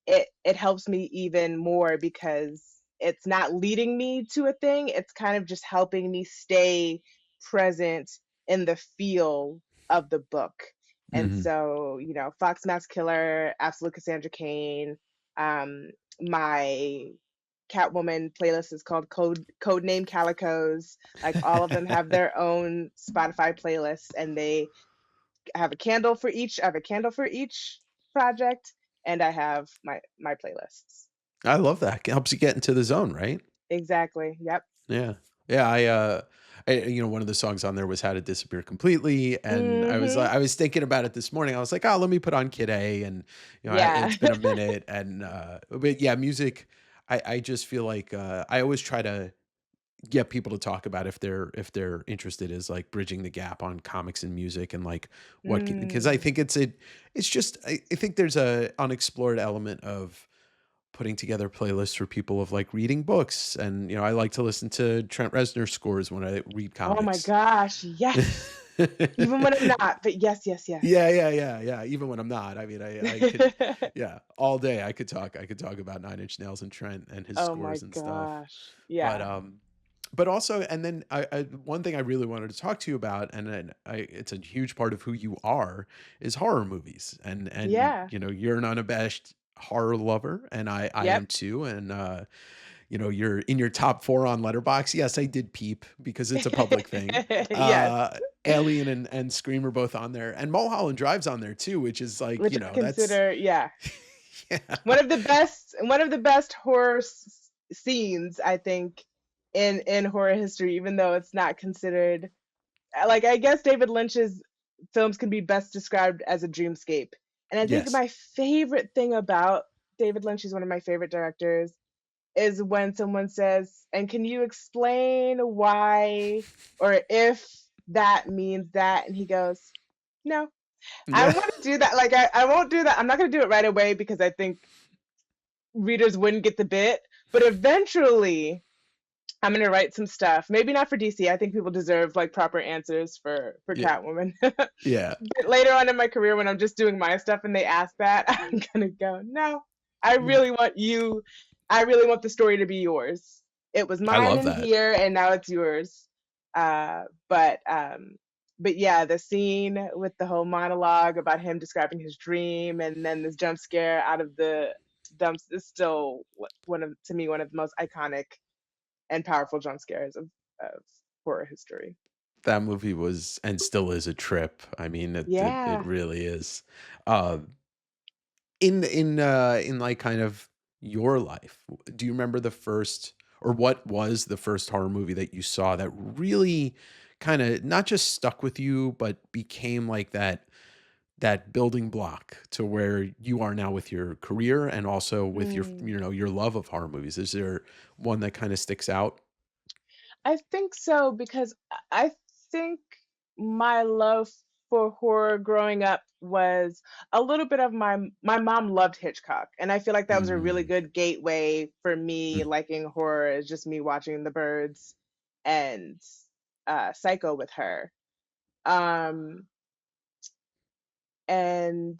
it helps me even more because it's not leading me to a thing. It's kind of just helping me stay present in the feel of the book. And Mhm. so, Fox Mask Killer, Absolute Cassandra Kane, um, my Catwoman playlist is called Codename Calicos. Like all of them have their own Spotify playlists, and they have a candle for each. I have a candle for each project, and I have my playlists. I love that. It helps you get into the zone, right? Exactly. Yep. Yeah. Yeah, one of the songs on there was "How to Disappear Completely," and Mhm. I was thinking about it this morning. I was like, "Oh, let me put on Kid A," and, Yeah. it's been a minute, and, but yeah, music, I just feel like, I always try to get people to talk about if they're interested, is like bridging the gap on comics and music, and like what, because I Mm, think it's just I think there's a unexplored element of putting together playlists for people of like reading books. And I like to listen to Trent Reznor scores when I read oh my comics. gosh, yes. Even when I'm not, but yes, yes, yes. Yeah, yeah, yeah, yeah. Even when I'm not, I mean, I could, yeah, all day I could talk about Nine Inch Nails and Trent and his Oh my scores and stuff. gosh. But Yeah. but also, and then one thing I really wanted to talk to you about, and then it's a huge part of who you are, is horror movies. And Yeah. you're an unabashed horror lover, and I Yep. am too. And you're in your top 4 on Letterbox. Yes, I did peep because it's a public thing. Yes. Uh, Alien and Scream are both on there, and Mulholland Drive's on there too, which is like, Which I that's consider, yeah, yeah, one of the best horror scenes, I think, in horror history, even though it's not considered, like, I guess David Lynch's films can be best described as a dreamscape. And I think yes, my favorite thing about David Lynch, is one of my favorite directors, is when someone says, "And can you explain why or if that means that?" And he goes, "No." I yeah, want to do that. Like, I won't do that. I'm not going to do it right away because I think readers wouldn't get the bit. But eventually, I'm going to write some stuff. Maybe not for DC. I think people deserve like proper answers for yeah, Catwoman. But yeah, later on in my career, when I'm just doing my stuff and they ask that, I'm going to go, "No, I really want you. I really want the story to be yours. It was I mine love in that. here, and now it's yours." Uh, but um, but yeah, the scene with the whole monologue about him describing his dream, and then this jump scare out of the dumps, is still one of, to me, one of the most iconic and powerful jump scares of horror history. That movie was and still is a trip. I mean, it Yeah. really is. Uh, in like kind of your life, do you remember the first, or what was the first horror movie that you saw that really kind of not just stuck with you, but became like that building block to where you are now with your career and also with your Mm. your love of horror movies? Is there one that kind of sticks out? I think so, because I think my love for horror growing up was a little bit of my mom loved Hitchcock, and I feel like that was a really Mm, good gateway for me mm, liking horror, is just me watching The Birds and Psycho with her. Um and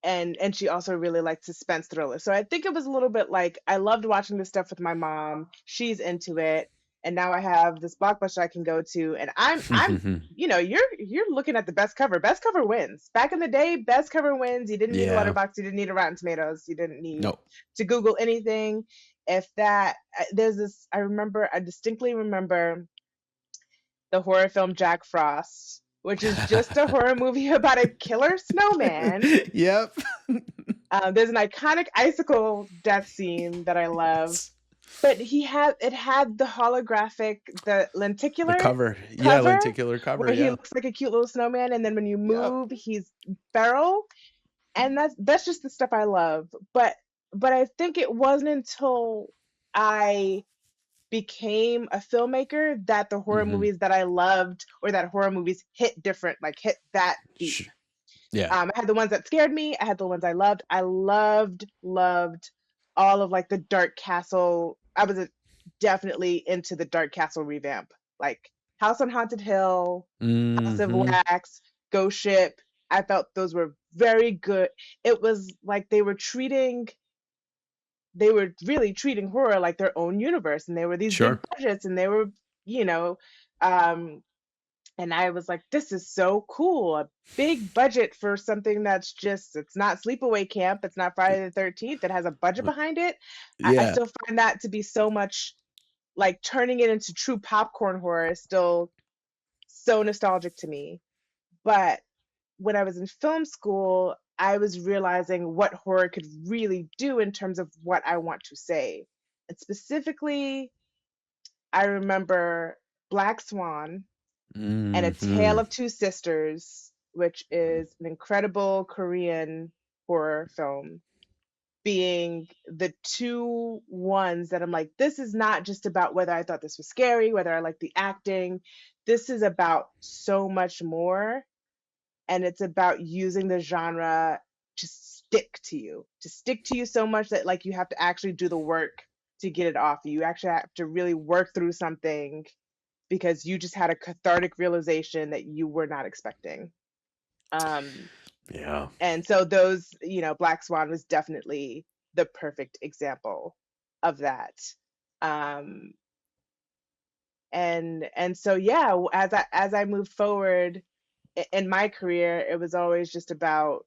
and she also really liked suspense thrillers. So I think it was a little bit like I loved watching this stuff with my mom. She's into it, and now I have this blockbuster I can go to, and I'm you're looking at the best cover. Best cover wins. Back in the day, best cover wins. You didn't need a yeah. letterbox. You didn't need a Rotten Tomatoes. You didn't need No. to Google anything. If that there's this, I distinctly remember the horror film Jack Frost, which is just a horror movie about a killer snowman. Yep. There's an iconic icicle death scene that I love, but it had the holographic, the The lenticular cover. Yeah, cover, lenticular cover, where he yeah. looks like a cute little snowman, and then when you Yep. move, he's feral, and that's just the stuff I love. But I think it wasn't until I became a filmmaker that the horror Mhm. movies that I loved, or that horror movies hit different, like hit that deep. Sh Yeah. I had the ones that scared me. I had the ones I loved. I loved all of like the Dark Castle. I was definitely into the Dark Castle revamp, like House on Haunted Hill, House of Mhm. Wax, Ghost Ship. I felt those were very good. It was like they were really treating horror like their own universe, and they were these big Sure. budgets, and they were, you know, um, and I was like, this is so cool. A big budget for something that's just, it's not sleepaway camp. It's not Friday the 13th. It has a budget Uh, behind it. I yeah. still find that to be so much, like, turning it into true popcorn horror is still so nostalgic to me. But when I was in film school, I was realizing what horror could really do in terms of what I want to say. And specifically, I remember Black Swan and A Tale Mhm. of Two Sisters, which is an incredible Korean horror film. being the two ones that I'm like, this is not just about whether I thought this was scary, whether I like the acting. This is about so much more. And it's about using the genre to stick to you so much that like you have to actually do the work to get it off you. You actually have to really work through something because you just had a cathartic realization that you were not expecting. Um, Yeah. and so those, Black Swan was definitely the perfect example of that. Um, and so yeah, as I moved forward in my career, it was always just about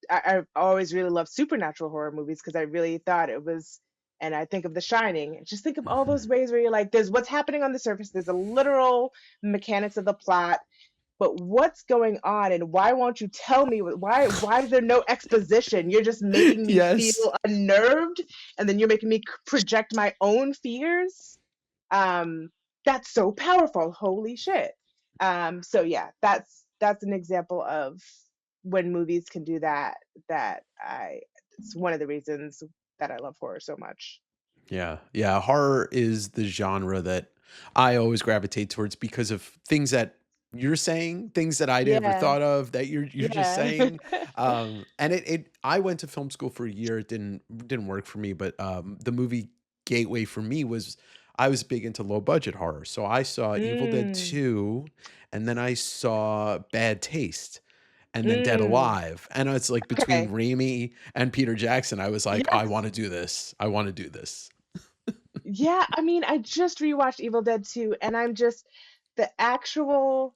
I've always really loved supernatural horror movies because I really thought it was, and I think of The Shining. Just think of all those Mhm. ways where you're like, there's what's happening on the surface, there's a literal mechanics of the plot, but what's going on and why won't you tell me why is there no exposition? You're just making me Yes. feel unnerved, and then you're making me project my own fears. um that's so powerful, holy shit. So yeah, that's an example of when movies can do that, that I it's one of the reasons that I love horror so much. Yeah. Yeah. Horror is the genre that I always gravitate towards because of things that you're saying, things that I never Yeah, thought of that you're just yeah. saying. And it I went to film school for a year. It didn't work for me, but the movie gateway for me was I was big into low budget horror. So I saw Evil Dead Mm, 2 and then I saw Bad Taste and then Dead mm. Alive. And it's like between Okay. Raimi and Peter Jackson, I was like, I want Yes. to do this. I want to do this. Yeah, I mean, I just rewatched Evil Dead 2, and I'm just the actual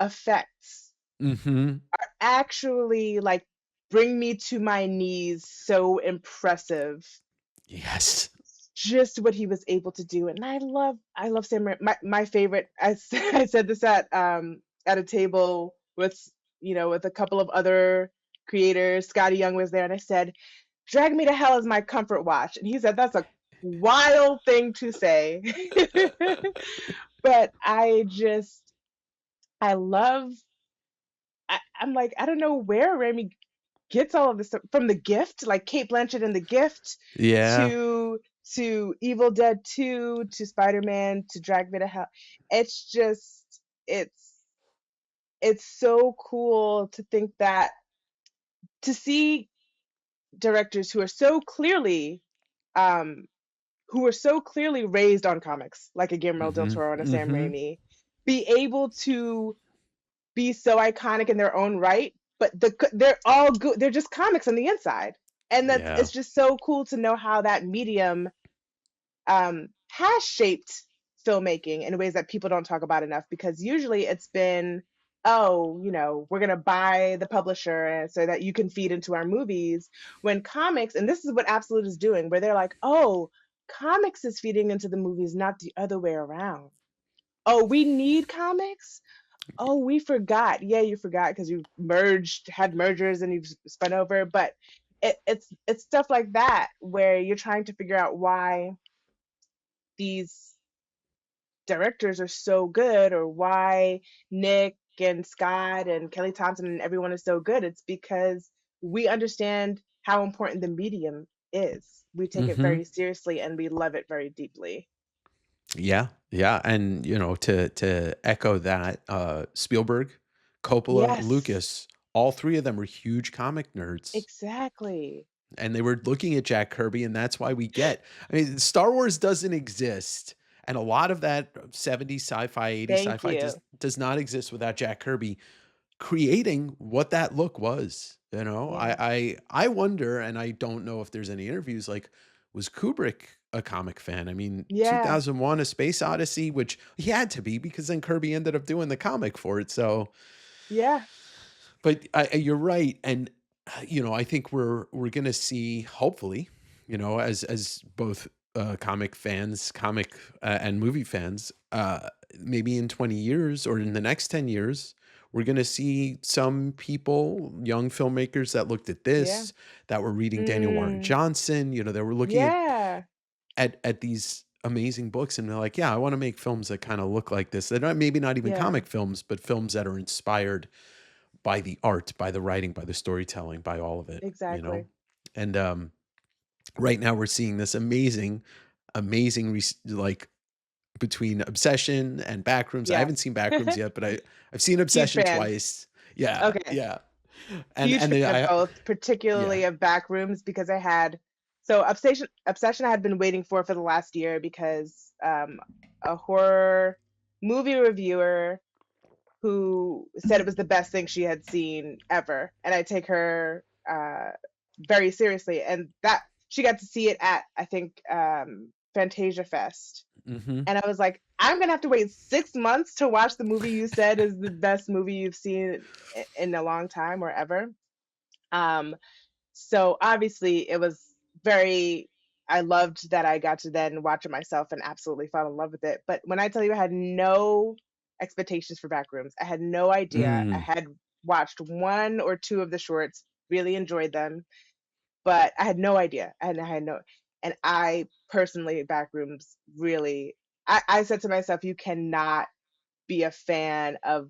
effects Mhm. actually like bring me to my knees, so impressive. Yes. Just what he was able to do. And I love Sam my favorite, I said this at a table with, with a couple of other creators. Scotty Young was there, and I said, Drag Me to Hell is my comfort watch. And he said, that's a wild thing to say. But I love, I'm like, I don't know where Rami gets all of this stuff from. The Gift, like Kate Blanchett in The Gift, Yeah. to Evil Dead 2, to Spider-Man, to Drag Me to Hell. It's just it's so cool to think that, to see directors um who are so clearly raised on comics, like a Guillermo del Mhm. Toro and a Sam Mhm. Raimi, be able to be so iconic in their own right, but they're all good. They're just comics on the inside, and Yeah. it's just so cool to know how that medium has shaped filmmaking in ways that people don't talk about enough. Because usually it's been, oh, we're gonna buy the publisher so that you can feed into our movies. When comics, and this is what Absolute is doing, where they're like, oh, comics is feeding into the movies, not the other way around. Oh, we need comics. Oh, we forgot. Yeah, you forgot because you had mergers and you've spun over. But it's stuff like that where you're trying to figure out why these directors are so good, or why Nick and Scott and Kelly Thompson and everyone is so good. It's because we understand how important the medium is. We take it Mhm. very seriously and we love it very deeply. Yeah. Yeah, and, to echo that, Spielberg, Coppola, Yes, Lucas, all 3 of them were huge comic nerds, exactly. and they were looking at Jack Kirby, and that's why we get I mean, Star Wars doesn't exist, and a lot of that 70s sci-fi, 80s Thank sci-fi you. does not exist without Jack Kirby creating what that look was, you know? Yeah. I wonder, and I don't know if there's any interviews, like, was Kubrick a comic fan? I mean, Yeah. 2001: A Space Odyssey, which he had to be because then Kirby ended up doing the comic for it, so Yeah. but you're right, and, I think we're gonna see, hopefully, as both, comic fans, and movie fans, maybe in 20 years or in the next 10 years, we're gonna see some people, young filmmakers that looked at Yeah. this, that were reading Daniel Warren Mm. Johnson, that were looking at Yeah. these amazing books, and they're like, "Yeah, I wanna make films that kinda look like this." They're not maybe not even Yeah. comic films, but films that are inspired by the art, by the writing, by the storytelling, by all of it, you Exactly. know? And right now we're seeing this amazing like between Obsession and Backrooms. I haven't Yes. seen Backrooms yet, but I've seen Huge Obsession fan. twice. Yeah, Okay. yeah. Huge And then fan of both, yeah. particularly of Backrooms, because I had so Obsession I had been waiting for the last year because a horror movie reviewer who said it was the best thing she had seen ever, and I take her very seriously. And that she got to see it at, I think, Fantasia Fest, Hmm. and I was like, I'm gonna have to wait 6 months to watch the movie you said is the best movie you've seen in a long time or ever. Um, so obviously it was very, I loved that I got to then watch it myself and absolutely fell in love with it. But when I tell you I had no expectations for Backrooms, I had no idea. I Mm, had watched one or two of the shorts, really enjoyed them, but I had no idea. And I had no, and I personally, Backrooms really, I said to myself, you cannot be a fan of,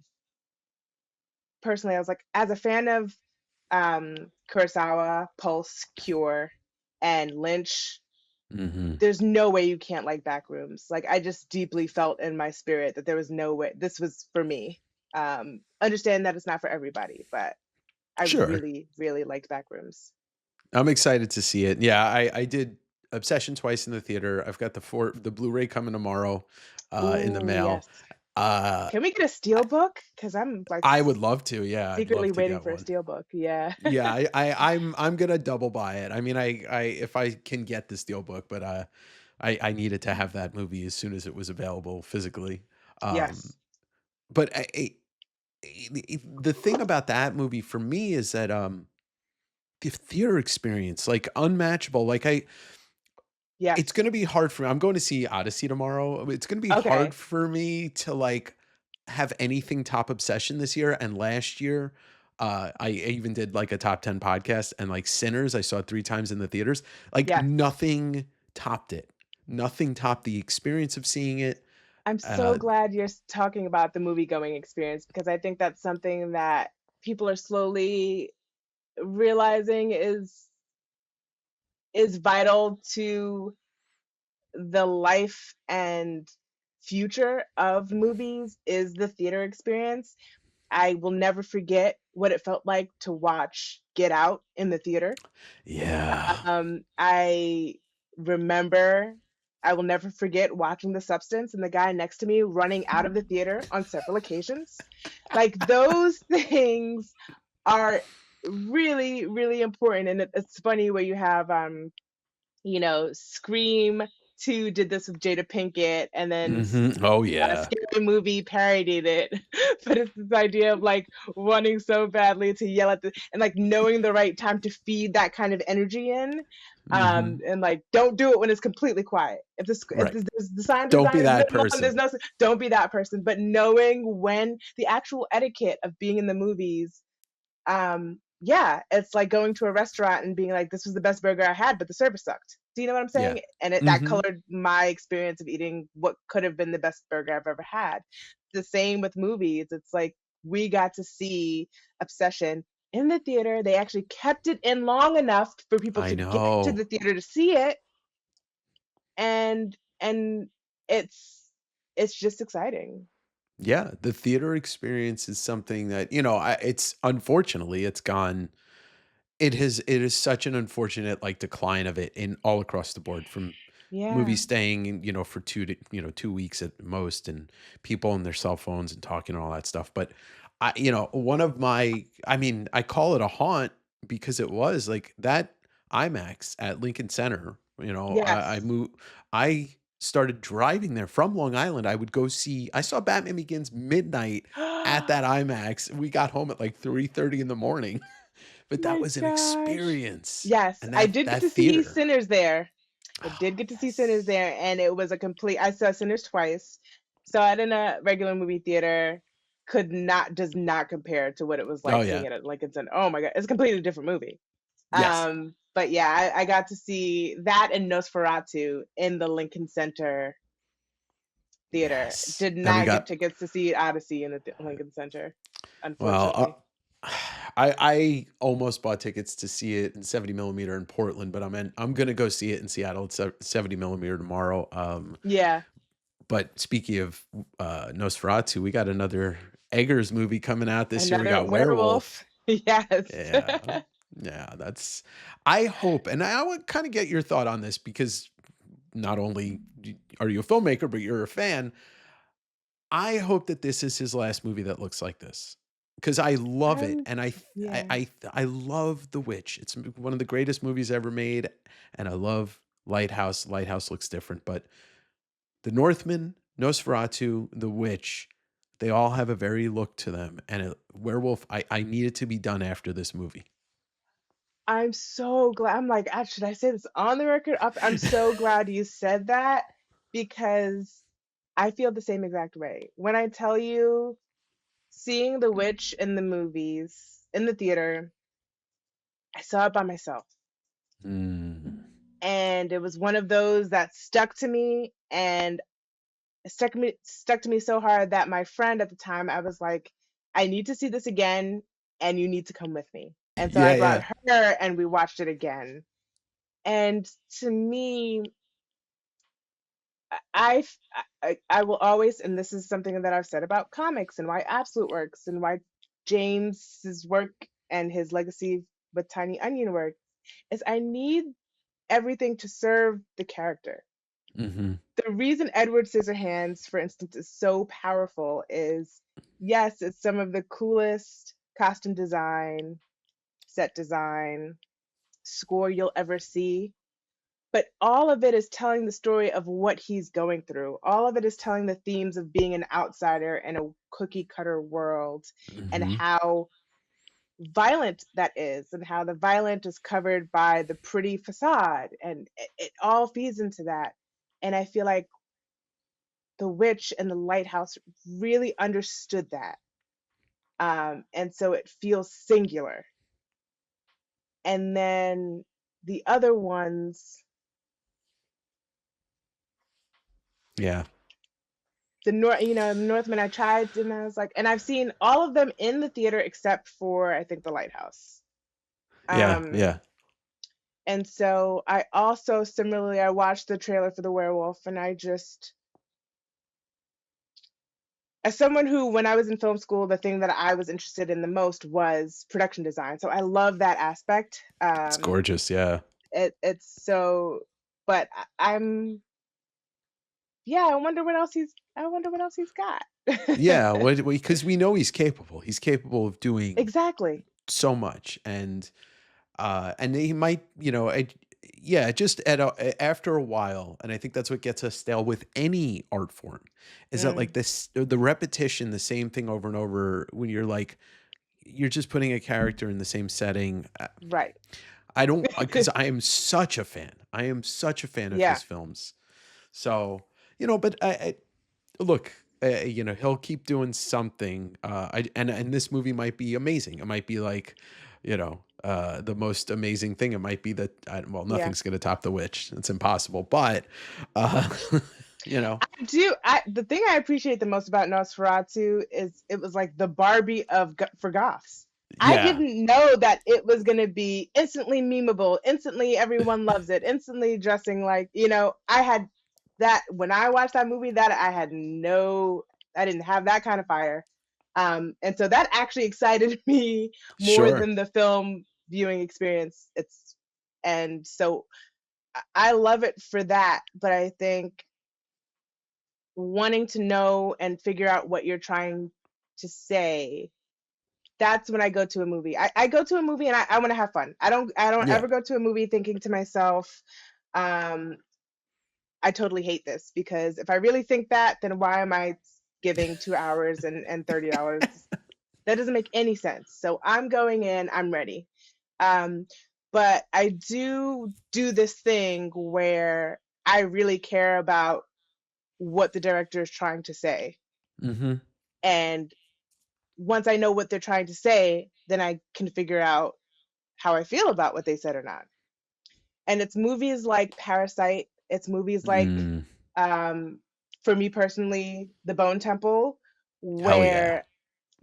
personally, I was like, as a fan of Kurosawa, Pulse, Cure, and Lynch, hmm. there's no way you can't like Backrooms. Like, I just deeply felt in my spirit that there was no way this was for me. Understand that it's not for everybody, but I Sure. really, really liked Backrooms. I'm excited to see it. Yeah, I did Obsession twice in the theater. I've got the Blu-ray coming tomorrow in the Ooh, mail. yes. Uh Can we get a steel book? Because I'm like I would love to. Yeah, I'd secretly love to waiting get for a one. steel book. Yeah. Yeah, I'm gonna double buy it. I mean, I if I can get the steel book, but I needed to have that movie as soon as it was available physically. Um, Yes. but the thing about that movie for me is that the theater experience, like unmatchable. Like it's Yes. gonna be hard for me. I'm going to see Odyssey tomorrow. It's gonna be hard Okay. for me to like have anything top Obsession this year. And last year, I even did like a top 10 podcast, and like Sinners, I saw it 3 times in the theaters. Like Yes. nothing topped it. Nothing topped the experience of seeing it. I'm so Uh, glad you're talking about the movie going experience, because I think that's something that people are slowly realizing is vital to the life and future of movies is the theater experience. I will never forget what it felt like to watch Get Out in the theater. yeah. I remember, I will never forget watching The Substance and the guy next to me running out of the theater on several occasions. Like, those things are really, really important. And it's funny where you have Scream 2 did this with Jada Pinkett, and then Oh a yeah. Scary Movie parodied it. But it's this idea of like wanting so badly to yell at the, and like knowing the right time to feed that kind of energy in. Hmm. And like, don't do it when it's completely quiet. Right. The sound Don't be design is that minimal and there's person. no, don't be that person. But knowing when, the actual etiquette of being in the movies, yeah, it's like going to a restaurant and being like, this was the best burger I had, but the service sucked. Do you know what I'm Yeah. saying? And that Hmm. colored my experience of eating what could have been the best burger I've ever had. The same with movies. It's like, we got to see Obsession in the theater. They actually kept it in long enough for people I to get to know. the theater to see it, and it's just exciting. Yeah, the theater experience is something that, it's unfortunately it's gone. It is such an unfortunate like decline of it in all across the board, from Yeah. movies staying, for 2 weeks at most, and people on their cell phones and talking and all that stuff. But one of my, I mean, I call it a haunt because it was like that IMAX at Lincoln Center. I Yes. moved, I started driving there from Long Island. I saw Batman Begins midnight at that IMAX. We got home at like 3:30 in the morning. But that My was an gosh. experience, Yes, and I that did get that to see theater. Sinners there. I Oh, did get to see Sinners yes. there, and it was a complete. I saw Sinners twice. Saw it in a regular movie theater. Does not compare to what it was Oh, like seeing yeah. it at Lincoln Center. Oh my God, it's a completely different movie. Yes. But yeah, I got to see that and Nosferatu in the Lincoln Center theater. Yes. Did And we not get got tickets to see Odyssey in the Lincoln Center, well, unfortunately. I almost bought tickets to see it in 70 millimeter in Portland, but I'm gonna go see it in Seattle. It's 70 millimeter tomorrow. Yeah, But speaking of Nosferatu, we got another Eggers movie coming out this year. We another got werewolf. Werewolf. Yes. Yeah. Yeah, that's I hope, and I would kind of get your thought on this because not only are you a filmmaker, but you're a fan. I hope that this is his last movie that looks like this because I love it, I'm and I yeah. I I love The Witch. It's one of the greatest movies ever made, and I love Lighthouse. Lighthouse looks different, but The Northman, Nosferatu, The Witch, they all have a very look to them, and Werewolf. I need it to be done after this movie. I'm so glad. I'm like, should I say this on the record? I'm so glad you said that because I feel the same exact way. When I tell you, seeing The Witch in the movies, in the theater, I saw it by myself. Mm. And it was one of those that stuck to me, and it stuck to me so hard that my friend at the time, I was like, I need to see this again and you need to come with me. And so I Yeah, brought yeah. her and we watched it again. And to me, I, I will always, and this is something that I've said about comics and why Absolute works and why James's work and his legacy with Tiny Onion work, is I need everything to serve the character. Hmm. The reason Edward Scissorhands, for instance, is so powerful is, yes, it's some of the coolest costume design, set design, score you'll ever see. But all of it is telling the story of what he's going through. All of it is telling the themes of being an outsider in a cookie cutter world and Hmm. how violent that is, and how the violent is covered by the pretty facade. And it all feeds into that. And I feel like the witch and the lighthouse really understood that. And so it feels singular. And then the other ones, Yeah, the Northman, I tried and I was like, and I've seen all of them in the theater except for I think the lighthouse. yeah, Um, yeah. and so I also similarly I watched the trailer for the werewolf, and I just, as someone who, when I was in film school, the thing that I was interested in the most was production design. So I love that aspect. It's gorgeous. Yeah, It's so, but I'm, yeah, I wonder what else he's got. yeah. What? Because we know he's capable. He's capable of doing Exactly. so much, and he might, yeah, just after a while, and I think that's what gets us stale with any art form, is that like Mm, this the repetition, the same thing over and over. When you're like, you're just putting a character in the same setting. right. I don't, because I am such a fan. I am such a fan of Yeah. his films. So, but look, he'll keep doing something. And this movie might be amazing. It might be like, the most amazing thing. It might be that, well, Yeah. nothing's going to top The Witch. It's impossible. But, uh, you know, The thing I appreciate the most about Nosferatu is it was like the Barbie of for goths. I yeah, didn't know that it was going to be instantly memeable, instantly everyone loves it, instantly dressing like, I had that when I watched that movie, that I didn't have that kind of fire. And so that actually excited me more sure. than the film viewing experience. And so I love it for that, but I think wanting to know and figure out what you're trying to say, that's when I go to a movie. I go to a movie and I want to have fun. I don't Yeah, ever go to a movie thinking to myself, um, I totally hate this, because if I really think that, then why am I giving 2 hours and $30? That doesn't make any sense. So I'm going in, I'm ready. Um, but I do this thing where I really care about what the director is trying to say. hmm, And once I know what they're trying to say, then I can figure out how I feel about what they said or not. And it's movies like Parasite, it's movies like, mm, um, for me personally, The Bone Temple, hell yeah, where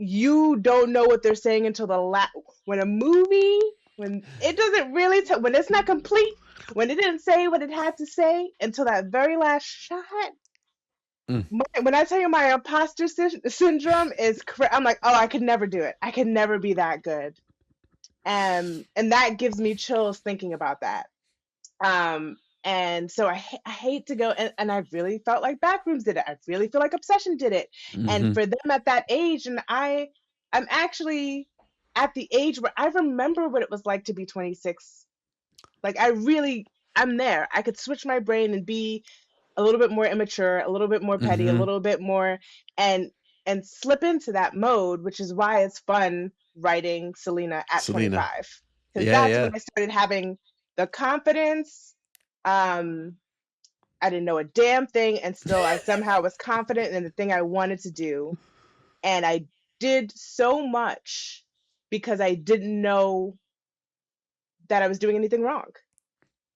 you don't know what they're saying until the when a movie, when it doesn't really when it's not complete, when it didn't say what it had to say until that very last shot. Mm. When I tell you my imposter syndrome is, I'm like, oh, I could never do it. I could never be that good. And that gives me chills thinking about that. And so I hate to go, and I really felt like Backrooms did it. I really feel like Obsession did it. And Hmm. for them at that age, and I'm actually at the age where I remember what it was like to be 26. Like I'm there. I could switch my brain and be a little bit more immature, a little bit more petty, a Hmm. little bit more, and and slip into that mode, which is why it's fun writing Selena at Selena. 25. Because Yeah, that's yeah. when I started having the confidence. Um, I didn't know a damn thing, and still I somehow was confident in the thing I wanted to do. And I did so much because I didn't know that I was doing anything wrong.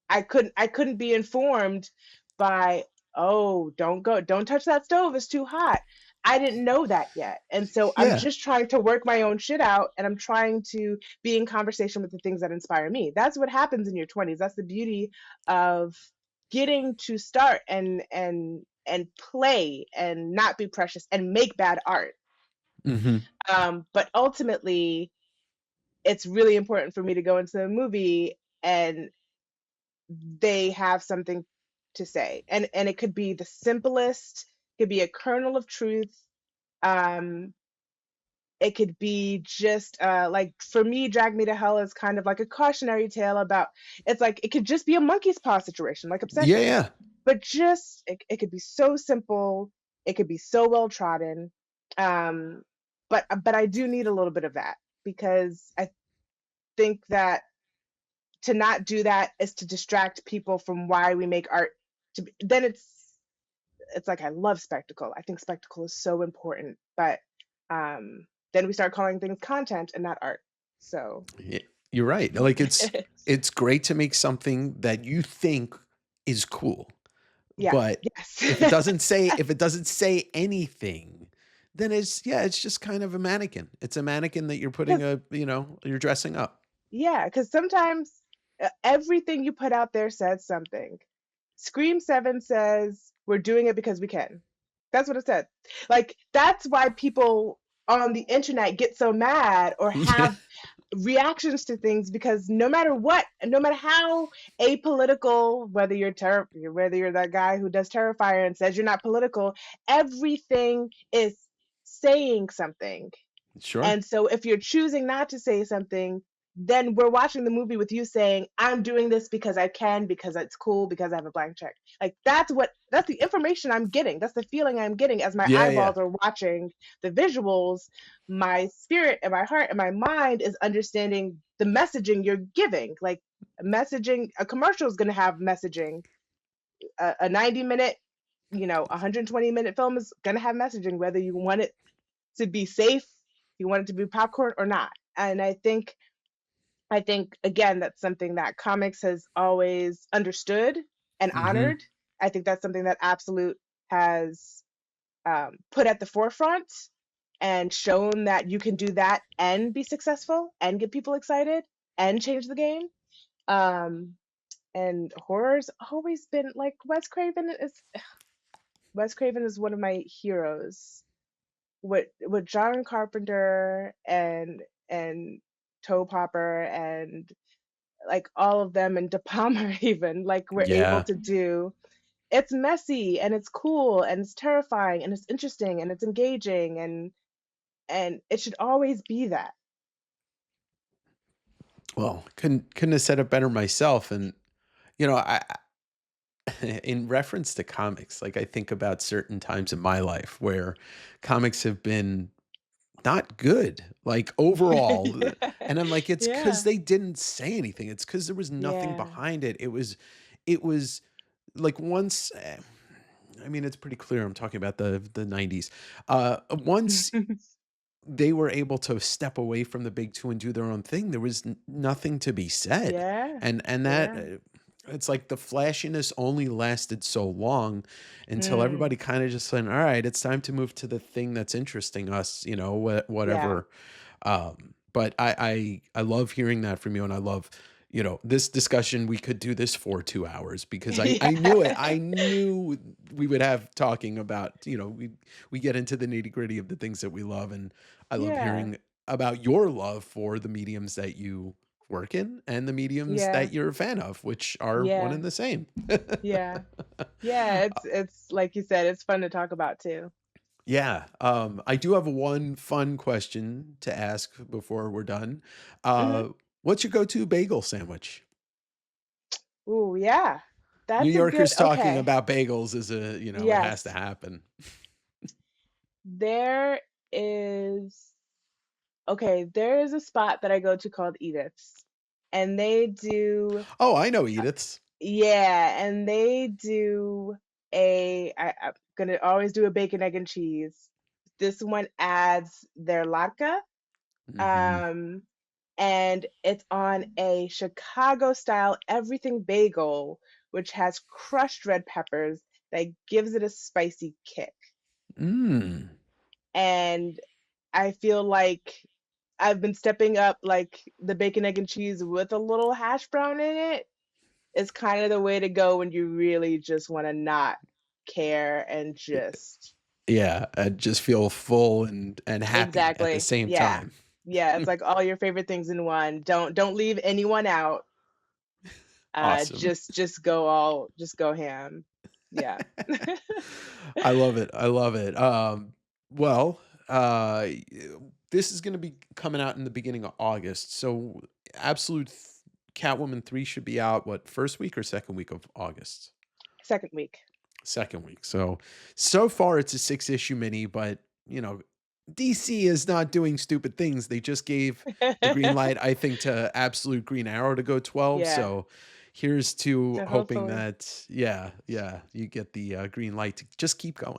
I couldn't be informed by, oh, don't touch that stove, it's too hot. I didn't know that yet. And so I'm Yeah. just trying to work my own shit out, and I'm trying to be in conversation with the things that inspire me. That's what happens in your 20s. That's the beauty of getting to start and play and not be precious and make bad art. Hmm. But ultimately, it's really important for me to go into a movie and they have something to say, and it could be the simplest, could be a kernel of truth. um it could be just like, for me, Drag Me to Hell is kind of like a cautionary tale about, it's like it could just be a monkey's paw situation like Yeah, Obsession, yeah. but just it could be so simple, it could be so well trodden. Um but but I do need a little bit of that, because I think that to not do that is to distract people from why we make art. Then it's like, I love spectacle. I think spectacle is so important, but then we start calling things content and not art. So Yeah, you're right. Like it's great to make something that you think is cool, yeah, but yes. if it doesn't say anything, then it's yeah, it's just kind of a mannequin. It's a mannequin that you're putting Because a, you're dressing up. yeah, because sometimes everything you put out there says something. Scream 7 says we're doing it because we can. That's what it said. Like, that's why people on the internet get so mad or Yeah, have reactions to things, because no matter what, no matter how apolitical, whether you're that guy who does Terrifier and says you're not political, everything is saying something. sure. And so if you're choosing not to say something, then we're watching the movie with you saying, I'm doing this because I can, because it's cool, because I have a blank check. Like, that's the information I'm getting. That's the feeling I'm getting as my Yeah, yeah. eyeballs are watching the visuals. My spirit and my heart and my mind is understanding the messaging you're giving. Like, messaging, a commercial is going to have messaging. A 90-minute, 120-minute film is going to have messaging, whether you want it to be safe, you want it to be popcorn or not. And I think again, that's something that comics has always understood and Hmm. honored. I think that's something that Absolute has put at the forefront and shown that you can do that and be successful and get people excited and change the game. Um, and horror's always been like, Wes Craven is one of my heroes. With John Carpenter and Toe Popper and like all of them, and De Palma even, like, we're able Yeah. to do. It's messy and it's cool and it's terrifying and it's interesting and it's engaging, and it should always be that. Well, couldn't have said it better myself. And I in reference to comics, like I think about certain times in my life where comics have been not good, like, overall, and I'm like, it's because Yeah. they didn't say anything, it's because there was nothing Yeah. behind it. It was like, once, I mean, it's pretty clear I'm talking about the '90s. Once they were able to step away from the big 2 and do their own thing, there was n nothing to be said, Yeah. and that, Yeah. It's like the flashiness only lasted so long until Mm, everybody kind of just said, "All right, it's time to move to the thing that's interesting us," yeah. whatever. But I love hearing that from you, and I love, this discussion. We could do this for 2 hours because I knew it. Yeah. I knew we would have talking about, we get into the nitty gritty of the things that we love, and I love Yeah. hearing about your love for the mediums that you work in and the mediums Yeah. that you're a fan of, which are one Yeah. and the same. Yeah. Yeah. It's like you said, it's fun to talk about too. Yeah. I do have one fun question to ask before we're done. Hmm. Uh, what's your go-to bagel sandwich? Ooh, yeah. New That's a good, Yorkers talking okay. about bagels it has to Yes. happen. There is, okay, there is a spot that I go to called Edith's. And they do, Oh, I know Edith's. yeah, and they do I'm gonna always do a bacon, egg, and cheese. This one adds their latke, Hmm. um, and it's on a Chicago style everything bagel, which has crushed red peppers that gives it a spicy kick. Mm. And I feel like I've been stepping up like the bacon, egg, and cheese with a little hash brown in it. Is kind of the way to go when you really just want to not care and just Yeah, I just feel full and happy at the exactly. same Yeah. time. Yeah, it's like all your favorite things in one. Don't leave anyone out. Awesome. Just go ham. Yeah. I love it. I love it. Well, this is going to be coming out in the beginning of August. So, Absolute Catwoman 3 should be out, what, first week or second week of August? Second week. Second week. So far it's a 6-issue mini, but, DC is not doing stupid things. They just gave the green light, I think, to Absolute Green Arrow to go 12. Yeah. So, here's to So hoping hopefully. that, yeah, you get the green light to just keep going.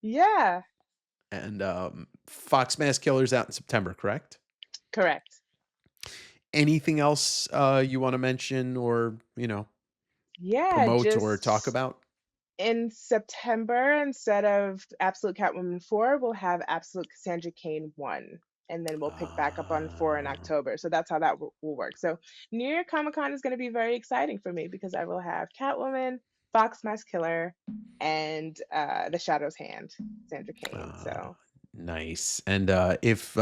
Yeah, And Fox Mass Killer's out in September, correct? correct. Anything else you want to mention or, Yeah, promote or talk just about? in September, instead of Absolute Catwoman 4, we'll have Absolute Cassandra Cain 1. And then we'll pick back up on 4 in Uh, October. So that's how that will work. So New York Comic Con is going to be very exciting for me because I will have Catwoman, Fox Mask Killer, and The Shadow's Hand, Sandra Cain. uh, So nice. And if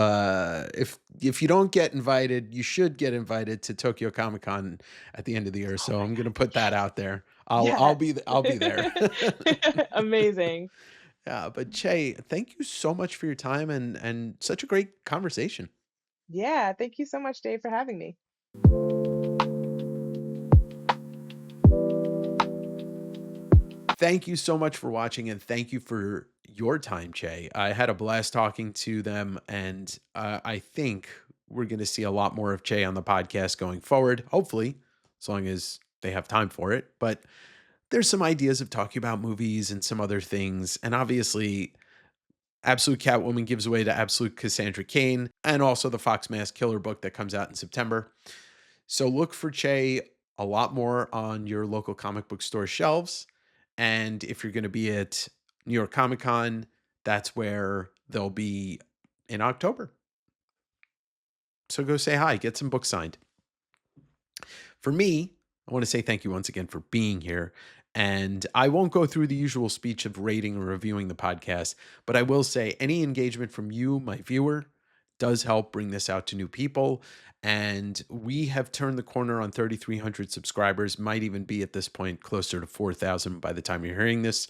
you don't get invited, you should get invited to Tokyo Comic Con at the end of the year. oh So my I'm gonna God, put that out there. I'll be there. yes. Amazing. Yeah, but Che, thank you so much for your time and such a great conversation. Yeah, thank you so much, Dave, for having me. Thank you so much for watching and thank you for your time, Che. I had a blast talking to them, and I think we're going to see a lot more of Che on the podcast going forward, hopefully, as long as they have time for it. But there's some ideas of talking about movies and some other things. And obviously, Absolute Catwoman gives away to Absolute Cassandra Cain, and also the Fox Mask Killer book that comes out in September. So look for Che a lot more on your local comic book store shelves. And if you're going to be at New York Comic Con, that's where they'll be in October. So go say hi, get some books signed. For me, I want to say thank you once again for being here. And I won't go through the usual speech of rating or reviewing the podcast, but I will say any engagement from you, my viewer, does help bring this out to new people. And we have turned the corner on 3,300 subscribers, might even be at this point closer to 4,000 by the time you're hearing this.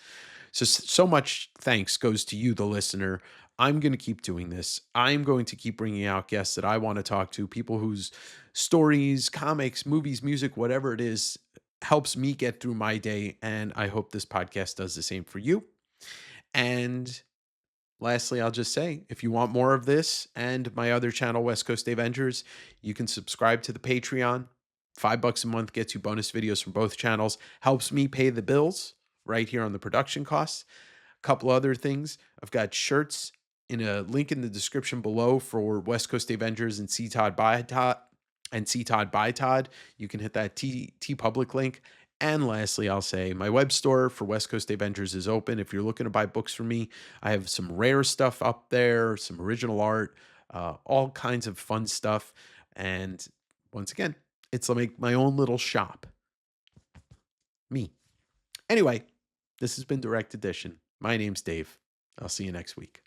So much thanks goes to you, the listener. I'm going to keep doing this. I'm going to keep bringing out guests that I want to talk to, people whose stories, comics, movies, music, whatever it is, helps me get through my day. And I hope this podcast does the same for you. And lastly, I'll just say if you want more of this and my other channel, West Coast Davengers, you can subscribe to the Patreon. $5 a month gets you bonus videos from both channels, helps me pay the bills right here on the production costs. A couple other things. I've got shirts in a link in the description below for West Coast Avengers and C Todd by Todd and C Todd by Todd. You can hit that T Public link And lastly, I'll say my web store for West Coast Davengers is open. If you're looking to buy books from me, I have some rare stuff up there, some original art, all kinds of fun stuff. And once again, it's like my own little shop. Me. Anyway, this has been Direct Edition. My name's Dave. I'll see you next week.